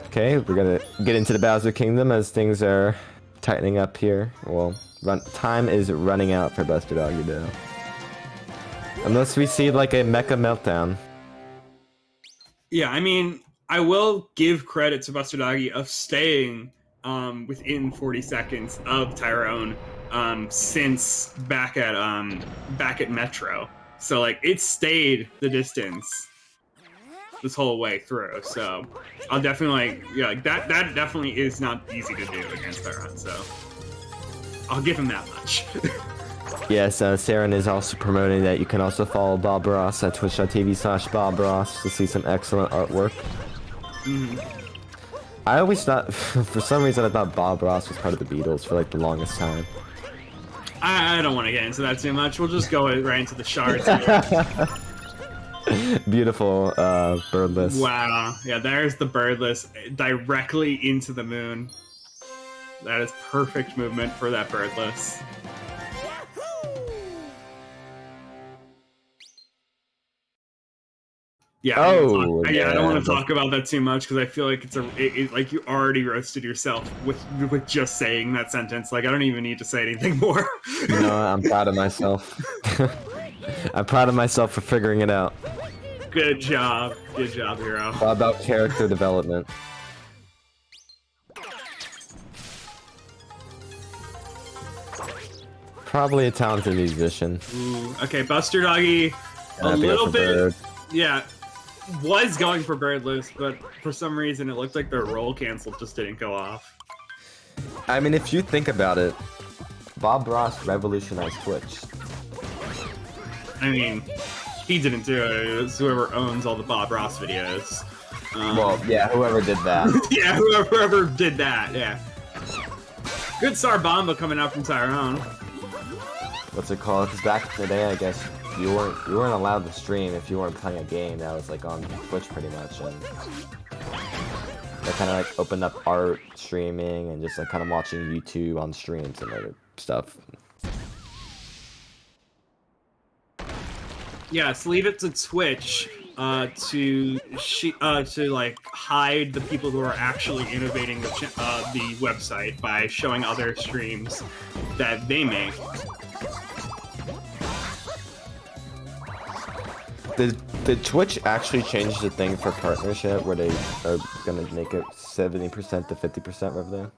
Okay, we're gonna get into the Bowser Kingdom as things are tightening up here. Well, time is running out for BusterDoggy though. Unless we see like a mecha meltdown. Yeah, I mean, I will give credit to BusterDoggy of staying within 40 seconds of Tyron since back at Metro. So like it stayed the distance this whole way through. So I'll definitely that definitely is not easy to do against Tyron. So I'll give him that much. Yes, Saren is also promoting that you can also follow Bob Ross at twitch.tv/Bob Ross to see some excellent artwork. Mm-hmm. I always thought, for some reason, I thought Bob Ross was part of the Beatles for like the longest time. I don't want to get into that too much. We'll just go right into the shards. Beautiful birdless. Wow. Yeah, there's the birdless directly into the moon. That is perfect movement for that birdless. Yeah, I don't want to talk about that too much because I feel like it's like you already roasted yourself with just saying that sentence. Like I don't even need to say anything more. No, I'm proud of myself. I'm proud of myself for figuring it out. Good job, hero. All about character development. Probably a talented musician. Ooh, okay, BusterDoggy, a little bit. Yeah. Was going for birdless, but for some reason it looked like their roll cancel just didn't go off. I mean, if you think about it, Bob Ross revolutionized Twitch. I mean, he didn't do it. It was whoever owns all the Bob Ross videos. Well, yeah, whoever did that. Yeah, whoever did that, yeah. Good Sarbamba coming out from Tyron. What's it called? Because back in the day, I guess, you weren't allowed to stream if you weren't playing a game that was like on Twitch pretty much, and they kind of like opened up art streaming and just like kind of watching YouTube on streams and other stuff. Yes, leave it to Twitch to like hide the people who are actually innovating the website by showing other streams that they make. Did Twitch actually change the thing for partnership where they are gonna make it 70% to 50% revenue?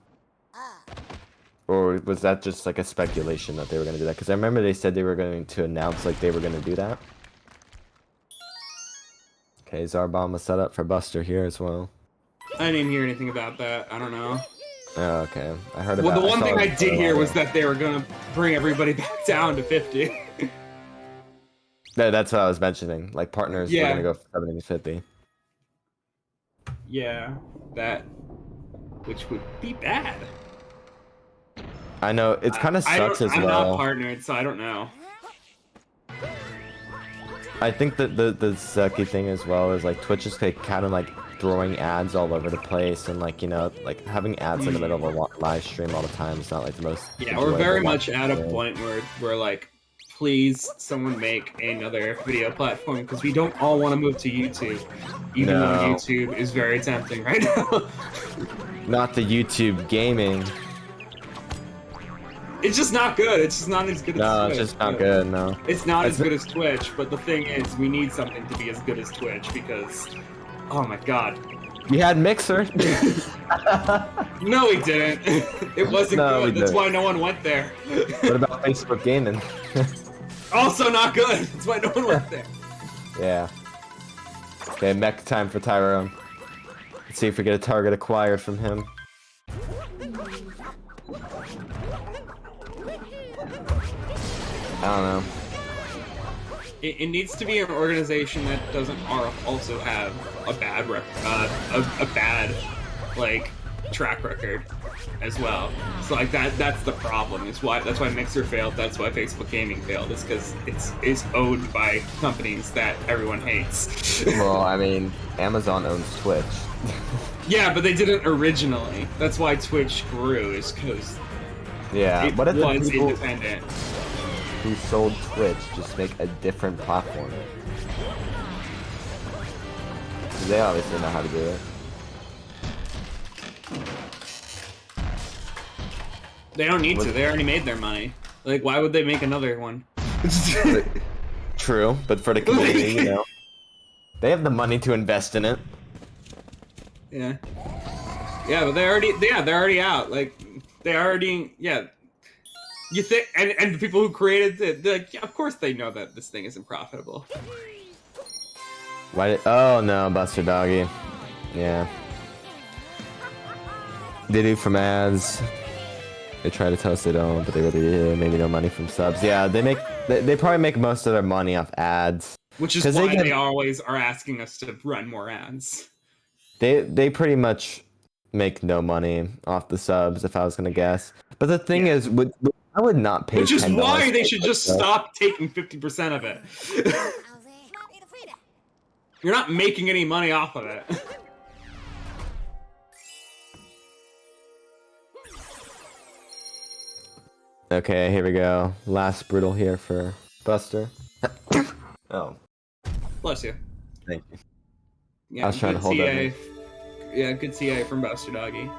Or was that just like a speculation that they were gonna do that? Because I remember they said they were going to announce like they were gonna do that. Okay, Zarbomb was set up for Buster here as well. I didn't hear anything about that. I don't know. Oh, okay. I heard about. Well, the one thing I did hear was that they were gonna bring everybody back down to 50. That's what I was mentioning. Like partners, we're gonna go for 70-50. Yeah, that, which would be bad. I know it's kind of sucks as I'm well. not partnered, so I don't know. I think that the sucky thing as well is like Twitch is like kind of like throwing ads all over the place, and like, you know, like having ads in the middle of a live stream all the time is not like the most. Yeah, we're very much at a point where we're like, please, someone make another video platform, because we don't all want to move to YouTube, even though YouTube is very tempting right now. Not the YouTube gaming. It's just not good. It's just not as good as Twitch. No, it's just not good, no. It's not as good as Twitch, but the thing is, we need something to be as good as Twitch, because, oh my god. We had Mixer. No, we didn't. It wasn't good. That's why no one went there. What about Facebook Gaming? Also not good. That's why no one went there. Yeah. Okay, mech time for Tyron. Let's see if we get a target acquired from him. I don't know. It needs to be an organization that doesn't also have a bad like track record as well. So like that's the problem. That's why Mixer failed. That's why Facebook Gaming failed. It's because it's owned by companies that everyone hates. Well, I mean, Amazon owns Twitch. Yeah, but they didn't originally. That's why Twitch grew. Is because it was independent. Who sold Twitch just make a different platform? They obviously know how to do it. They don't need to. They already made their money. Like, why would they make another one? True, but for the community, you know, they have the money to invest in it. Yeah. Yeah, but they're already out. Like, You think, and the people who created it, they're like, yeah, of course they know that this thing isn't profitable. Why? Oh no, BusterDoggy. Yeah. They do from ads. They try to tell us they don't, but they really do. Maybe no money from subs. Yeah, they probably make most of their money off ads. Which is why they always are asking us to run more ads. They pretty much make no money off the subs, if I was gonna guess. But the thing is, I would not pay. Which is why they should just stop taking 50% of it. You're not making any money off of it. Okay, here we go. Last brutal here for Buster. Oh. Bless you. Thank you. Yeah, I was trying to hold that. Yeah, good TA from BusterDoggy.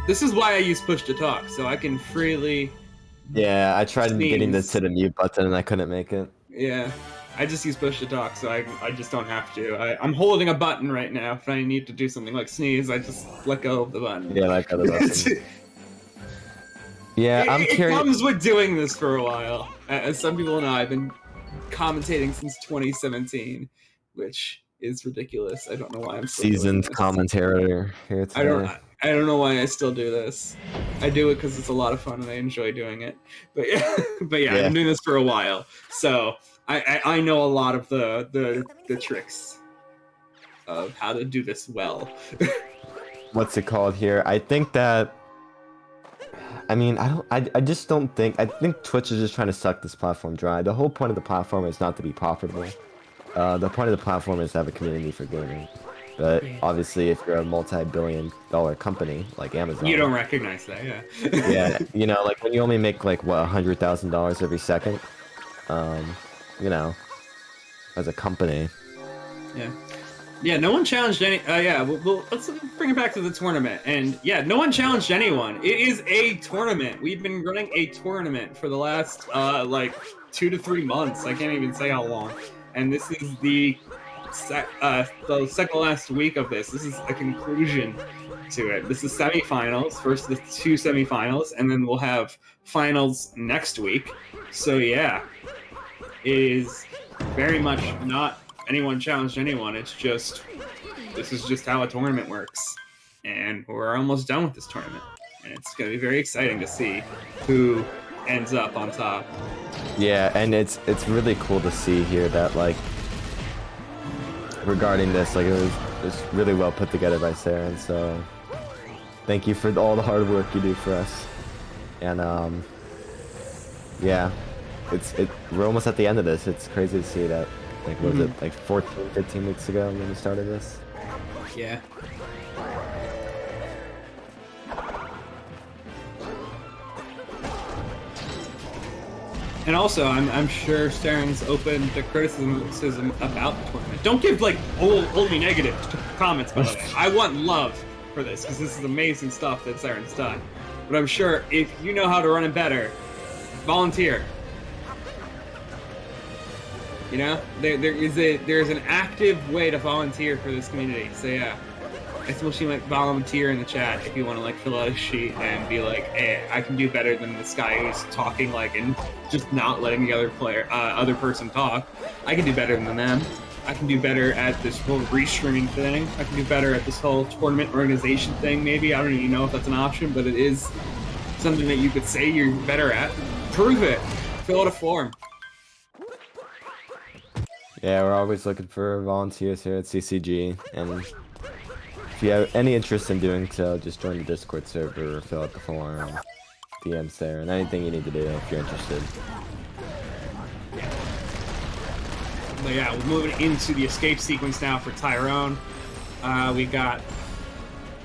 This is why I use push to talk, so I can freely... Yeah, I tried getting this to the mute button and I couldn't make it. Yeah, I just use push to talk, so I just don't have to. I'm holding a button right now. If I need to do something like sneeze, I just let go of the button. Yeah, let go of the button. Yeah, I'm curious. It comes with doing this for a while. As some people know, I've been commentating since 2017, which is ridiculous. I don't know why I'm still seasoned commentator here today. I don't know why I still do this. I do it because it's a lot of fun and I enjoy doing it. But yeah, I've been doing this for a while, so I know a lot of the tricks of how to do this well. What's it called here? I think that. I mean, I just don't think. I think Twitch is just trying to suck this platform dry. The whole point of the platform is not to be profitable. The point of the platform is to have a community for gaming. But obviously, if you're a multi-billion-dollar company like Amazon, you don't recognize that, yeah. Yeah, you know, like when you only make like what $100,000 every second, you know, as a company. Yeah. Yeah, no one challenged any. Yeah, well, let's bring it back to the tournament. And yeah, no one challenged anyone. It is a tournament. We've been running a tournament for the last like 2 to 3 months. I can't even say how long. And this is the second last week of this. This is a conclusion to it. This is semifinals, first the 2 semifinals, and then we'll have finals next week. So yeah, it is very much not anyone challenged anyone. It's just, this is just how a tournament works. And we're almost done with this tournament. And it's going to be very exciting to see who ends up on top. Yeah, and it's really cool to see here that like regarding this, like it was really well put together by Sarah, and so thank you for all the hard work you do for us. And yeah, we're almost at the end of this. It's crazy to see that. Like, what was it, like 14, 15 weeks ago when we started this? Yeah. And also, I'm sure Sharon's open to criticism about the tournament. Don't give, like, only negative comments, by the way. I want love for this, because this is amazing stuff that Sharon's done. But I'm sure if you know how to run it better, volunteer. You know? There's an active way to volunteer for this community. So yeah. Especially like volunteer in the chat if you want to like fill out a sheet and be like, hey, I can do better than this guy who's talking like and just not letting the other person talk. I can do better than them. I can do better at this whole restreaming thing. I can do better at this whole tournament organization thing. Maybe I don't even know if that's an option, but it is something that you could say you're better at. Prove it. Fill out a form. Yeah, we're always looking for volunteers here at CCG, and if you have any interest in doing so, just join the Discord server, fill out the form, DM Sarah, and anything you need to do if you're interested. But yeah, we're moving into the escape sequence now for Tyron. We got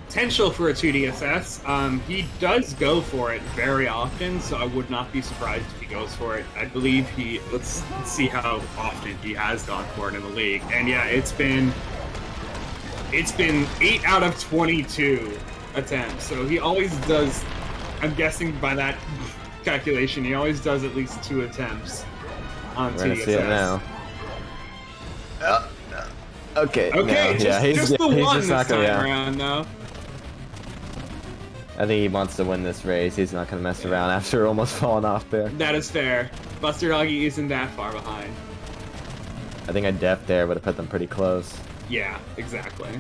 potential for a 2DSS. He does go for it very often, so I would not be surprised if he goes for it. I believe let's see how often he has gone for it in the league. And yeah, it's been 8 out of 22 attempts, so he always does, I'm guessing by that calculation, he always does at least 2 attempts on 2DSS. We're gonna see it now. Okay. Okay, no, yeah, just the one this time yeah. around, though. I think he wants to win this race. He's not gonna mess around after almost falling off there. That is fair. BusterDoggy isn't that far behind. I think a def there would have put them pretty close. Yeah, exactly.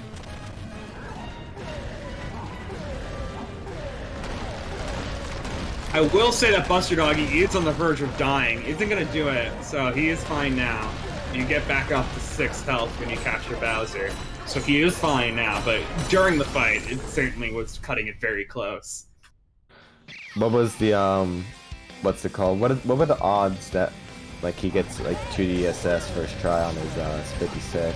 I will say that BusterDoggy is on the verge of dying. Isn't gonna do it, so he is fine now. You get back up to 6 health when you capture Bowser. So he is fine now, but during the fight, it certainly was cutting it very close. What was the, what's it called? What were the odds that, like, he gets, like, 2DSS first try on his, 56?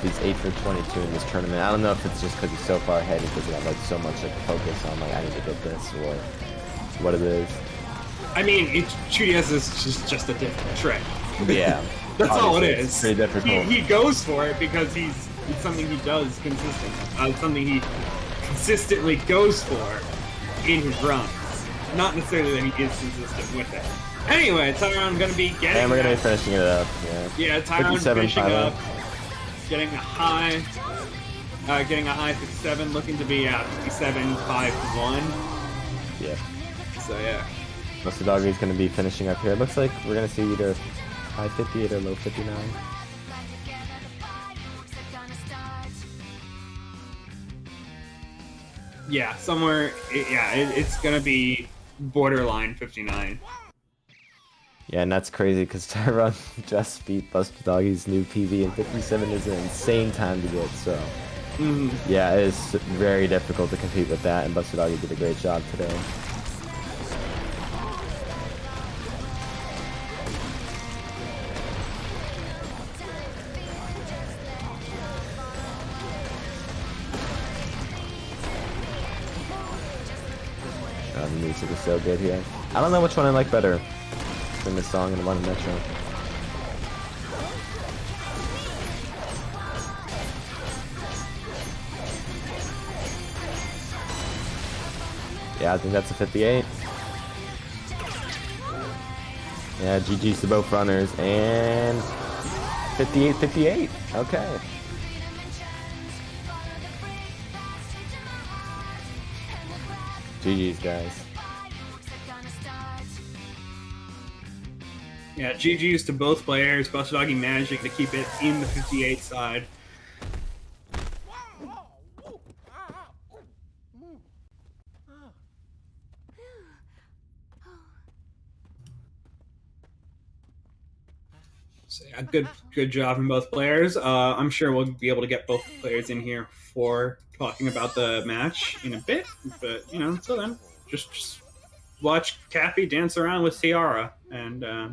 He's 8 for 22 in this tournament. I don't know if it's just because he's so far ahead because he got, like, so much, like, focus on, like, I need to get this, or what it is. I mean, 2DS is just a different trick. Yeah. That's all it is. It's pretty difficult. He goes for it because it's something he does consistently. Something he consistently goes for in his runs. Not necessarily that he is consistent with it. Anyway, Tyron gonna be getting. And we're gonna be finishing it up. Yeah. Yeah, Tyron finishing 57, up, getting a high 57, looking to be at 57.51. Yeah. So yeah. BusterDoggy is gonna be finishing up here. It looks like we're gonna see either high 58 or low 59. Yeah, somewhere. It's gonna be borderline 59. Yeah, and that's crazy because Tyron just beat BusterDoggy's new PV, and 57 is an insane time to get. So, yeah, it is very difficult to compete with that, and BusterDoggy did a great job today. The music is so good here. I don't know which one I like better than this song and the one in Metro. Yeah, I think that's a 58. Yeah, GG's to both runners, and 58-58. Okay. GG's, guys. Yeah, GG's to both players. BusterDoggy managing to keep it in the 58 side. So yeah, good job from both players. I'm sure we'll be able to get both players in here for talking about the match in a bit. But until then, just watch Cappy dance around with Ciara, and I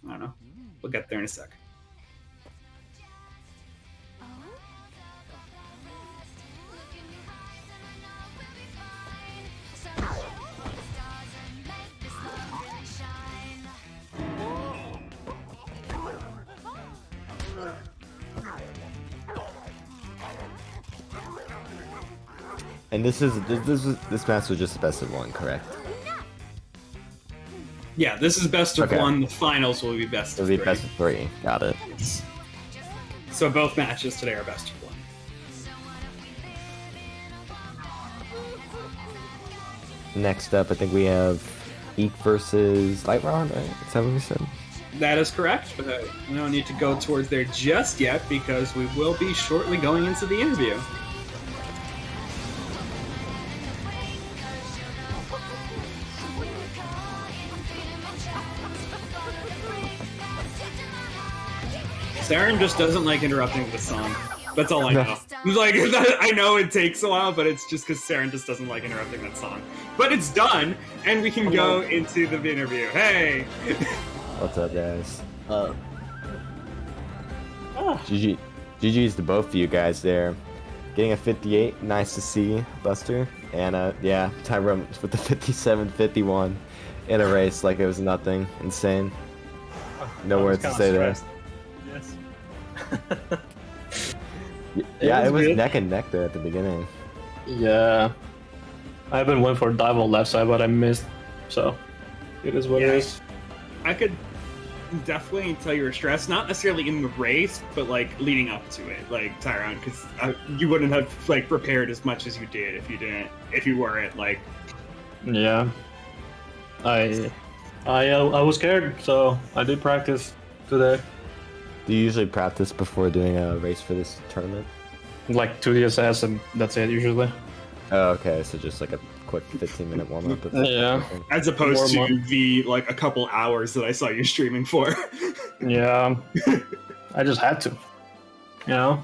don't know. We'll get there in a sec. And this match was just the best of one, correct? Yeah, this is best of one. The finals will be best of three. It'll be best of 3. Got it. Yes. So both matches today are best of 1. Next up, I think we have Eek versus Light Rod, right? Is that what we said? That is correct, but we don't need to go towards there just yet because we will be shortly going into the interview. Tyron just doesn't like interrupting the song. That's all I know. Like, I know it takes a while, but it's just because Tyron just doesn't like interrupting that song. But it's done, and we can go into the interview. Hey! What's up, guys? GG's to both of you guys there. Getting a 58, nice to see, Buster. And yeah, Tyron with the 57-51 in a race like it was nothing. Insane. No words to say there. Yes. Yeah, it was good. neck and neck there at the beginning. Yeah. I haven't went for dive on left side, but I missed. So, it is what it is. I could definitely tell you were stressed, not necessarily in the race, but like leading up to it, like Tyron, because you wouldn't have like prepared as much as you did if you weren't like. Yeah. I was scared, so I did practice today. Do you usually practice before doing a race for this tournament? Like 2 DSS, and that's it usually. Oh, okay, so just like a quick 15-minute warm-up. Yeah. As opposed to the like a couple hours that I saw you streaming for. Yeah. I just had to. You know?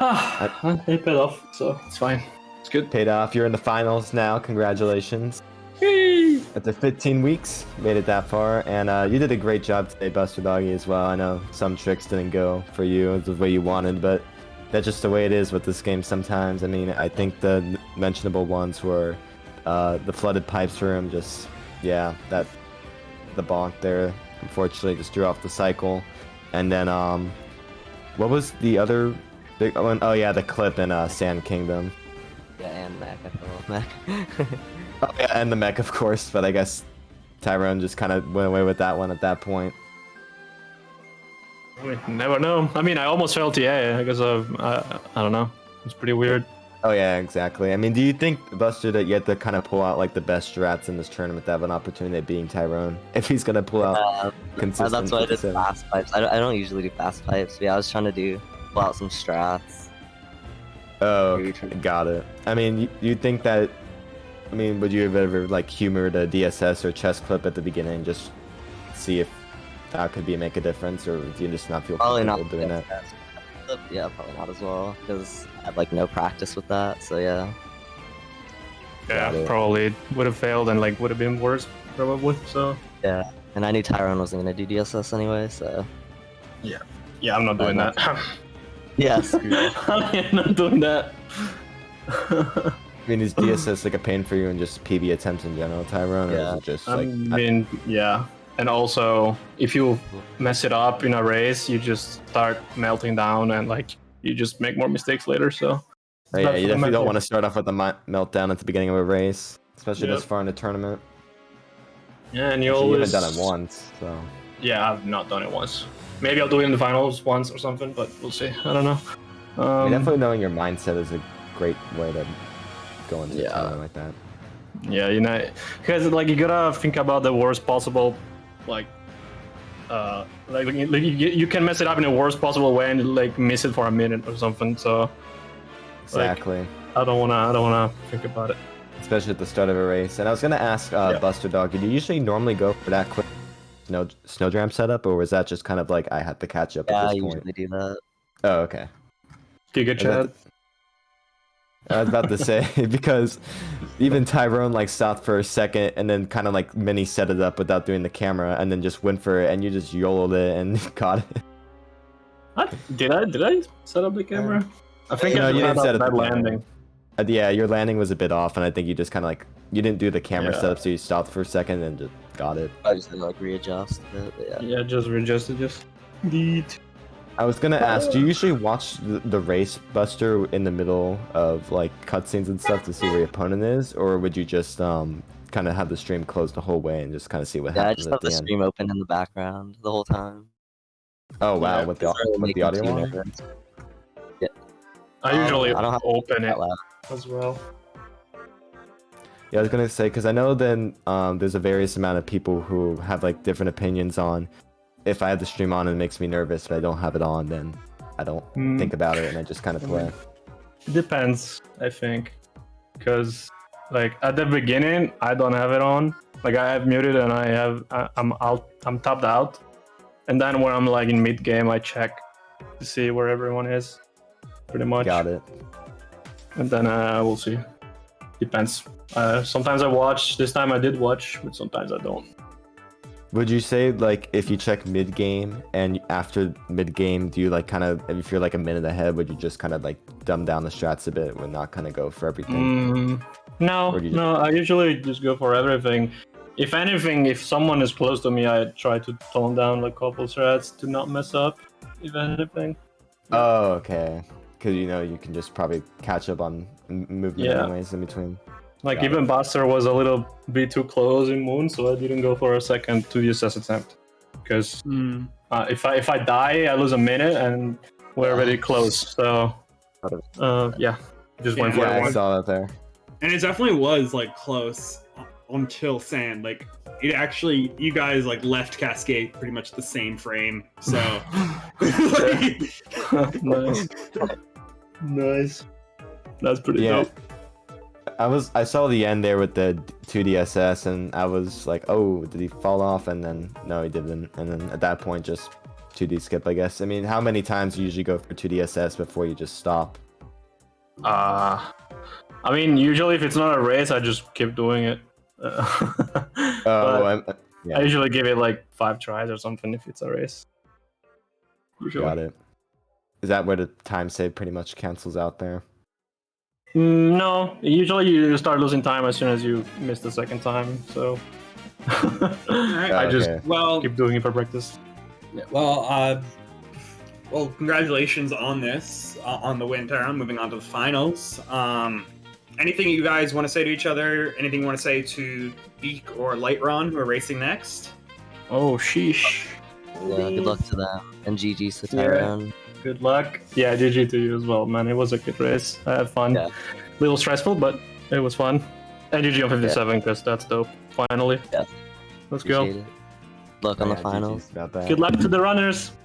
It paid off, so it's fine. It's good. Paid off. You're in the finals now. Congratulations. Yay! After 15 weeks, made it that far, and you did a great job today, BusterDoggy, as well. I know some tricks didn't go for you the way you wanted, but that's just the way it is with this game sometimes. I mean, I think the mentionable ones were the flooded pipes room, just, yeah, the bonk there, unfortunately, just drew off the cycle. And then, what was the other big one? Oh, yeah, the clip in Sand Kingdom. Yeah, and Mac, I fell Mac. Oh, yeah, and the mech, of course, but I guess Tyron just kind of went away with that one at that point. I mean, never know. I mean, I almost fell TA because of, I don't know. It's pretty weird. Oh, yeah, exactly. I mean, do you think, Buster, that you have to kind of pull out, like, the best strats in this tournament to have an opportunity at beating Tyron? If he's going to pull out consistent... That's why I did fast pipes. I don't usually do fast pipes, but yeah, I was trying to pull out some strats. Oh, got it. I mean, you think that... I mean, would you have ever, like, humored a DSS or chest clip at the beginning, just see if that could make a difference, or do you just not feel comfortable doing that? Yeah, probably not as well, because I had, like, no practice with that, so yeah. Yeah, probably would have failed and, like, would have been worse, probably, so... Yeah, and I knew Tyron wasn't going to do DSS anyway, so... Yeah, I'm not doing that. Yes. I'm not doing that. I mean, is DSS like a pain for you and just PB attempts in general, Tyron? Yeah. Or is it just I like... mean, yeah. And also, if you mess it up in a race, you just start melting down and like you just make more mistakes later, so... Oh, yeah, you definitely don't want to start off with a meltdown at the beginning of a race, especially this far in the tournament. Yeah, and you haven't done it once, so... Yeah, I've not done it once. Maybe I'll do it in the finals once or something, but we'll see. I don't know. I mean, definitely knowing your mindset is a great way to go into a tournament like that. Yeah, you know, because like you gotta think about the worst possible, like you can mess it up in the worst possible way and like miss it for a minute or something. So exactly, like, I don't wanna think about it, especially at the start of a race. And I was gonna ask BusterDoggy, do you usually normally go for that quick snowdram setup, or was that just kind of like I had to catch up Yeah, at I this point? usually do that. Oh, okay. Giga Chad. I was about to say because even Tyrone like stopped for a second and then kind of like mini set it up without doing the camera and then just went for it and you just YOLO'd it and got it. What? Did I set up the camera? I think No, I you just didn't had set a up the bad camera. landing. Yeah, your landing was a bit off and I think you just kind of like you didn't do the camera Yeah. setup, so you stopped for a second and just got it. I just had to like readjust it. But yeah. Yeah, just readjusted. Indeed. I was gonna ask, do you usually watch the race, Buster, in the middle of like cutscenes and stuff to see where your opponent is, or would you just kind of have the stream closed the whole way and just kind of see what Yeah, I happens just at have the the end? stream open in the background the whole time. Oh wow, Yeah, with Doesn't really the make me audio too on? nervous. I usually I don't have open it that loud. as well. Yeah, I was gonna say because I know then there's a various amount of people who have like different opinions on if I have the stream on and it makes me nervous, but I don't have it on, then I don't think about it and I just kind of play. It depends, I think, because like at the beginning I don't have it on. Like I have muted and I'm tapped out, and then when I'm like in mid game, I check to see where everyone is, pretty much. Got it. And then we'll see. Depends. Sometimes I watch. This time I did watch, but sometimes I don't. Would you say like if you check mid game and after mid game, do you like kind of if you're like a minute ahead, would you just kind of like dumb down the strats a bit and not kind of go for everything? No, Or do you no. I usually just go for everything. If anything, if someone is close to me, I try to tone down a couple strats to not mess up. If anything. Oh, okay. Because you know you can just probably catch up on movement Yeah. anyways in between. Like Got it. even Buster was a little bit too close in Moon, so I didn't go for a second 2DSS attempt. Because if I die, I lose a minute, and we're already close. So yeah, just went for Yeah, I one. saw that there. And it definitely was like close until Sand. Like it actually, you guys like left Cascade pretty much the same frame. So Nice, nice. That's pretty Yeah. dope. I saw the end there with the 2DSS and I was like, oh, did he fall off? And then no, he didn't. And then at that point, just 2D skip, I guess. I mean, how many times do you usually go for 2DSS before you just stop? I mean, usually if it's not a race, I just keep doing it. But Yeah, I usually give it like 5 tries or something if it's a race. Usually. got it. Is that where the time save pretty much cancels out there? No, usually you start losing time as soon as you miss the second time. So I just Okay. well, keep doing it for practice. well, congratulations on this, on the win, Tyron. Moving on to the finals. Anything you guys want to say to each other? Anything you want to say to Beak or Lightron, who are racing next? Oh, sheesh. Yeah, good luck to them. And GG's to Yeah. Tyron. Good luck. Yeah, GG to you as well, man. It was a good race. I had fun. Yeah. Little stressful, but it was fun. And GG on 57, because that's dope. Finally. Yeah. Let's go. Appreciate it. Good luck on the Yeah, finals. GG's about that. Good luck to the runners.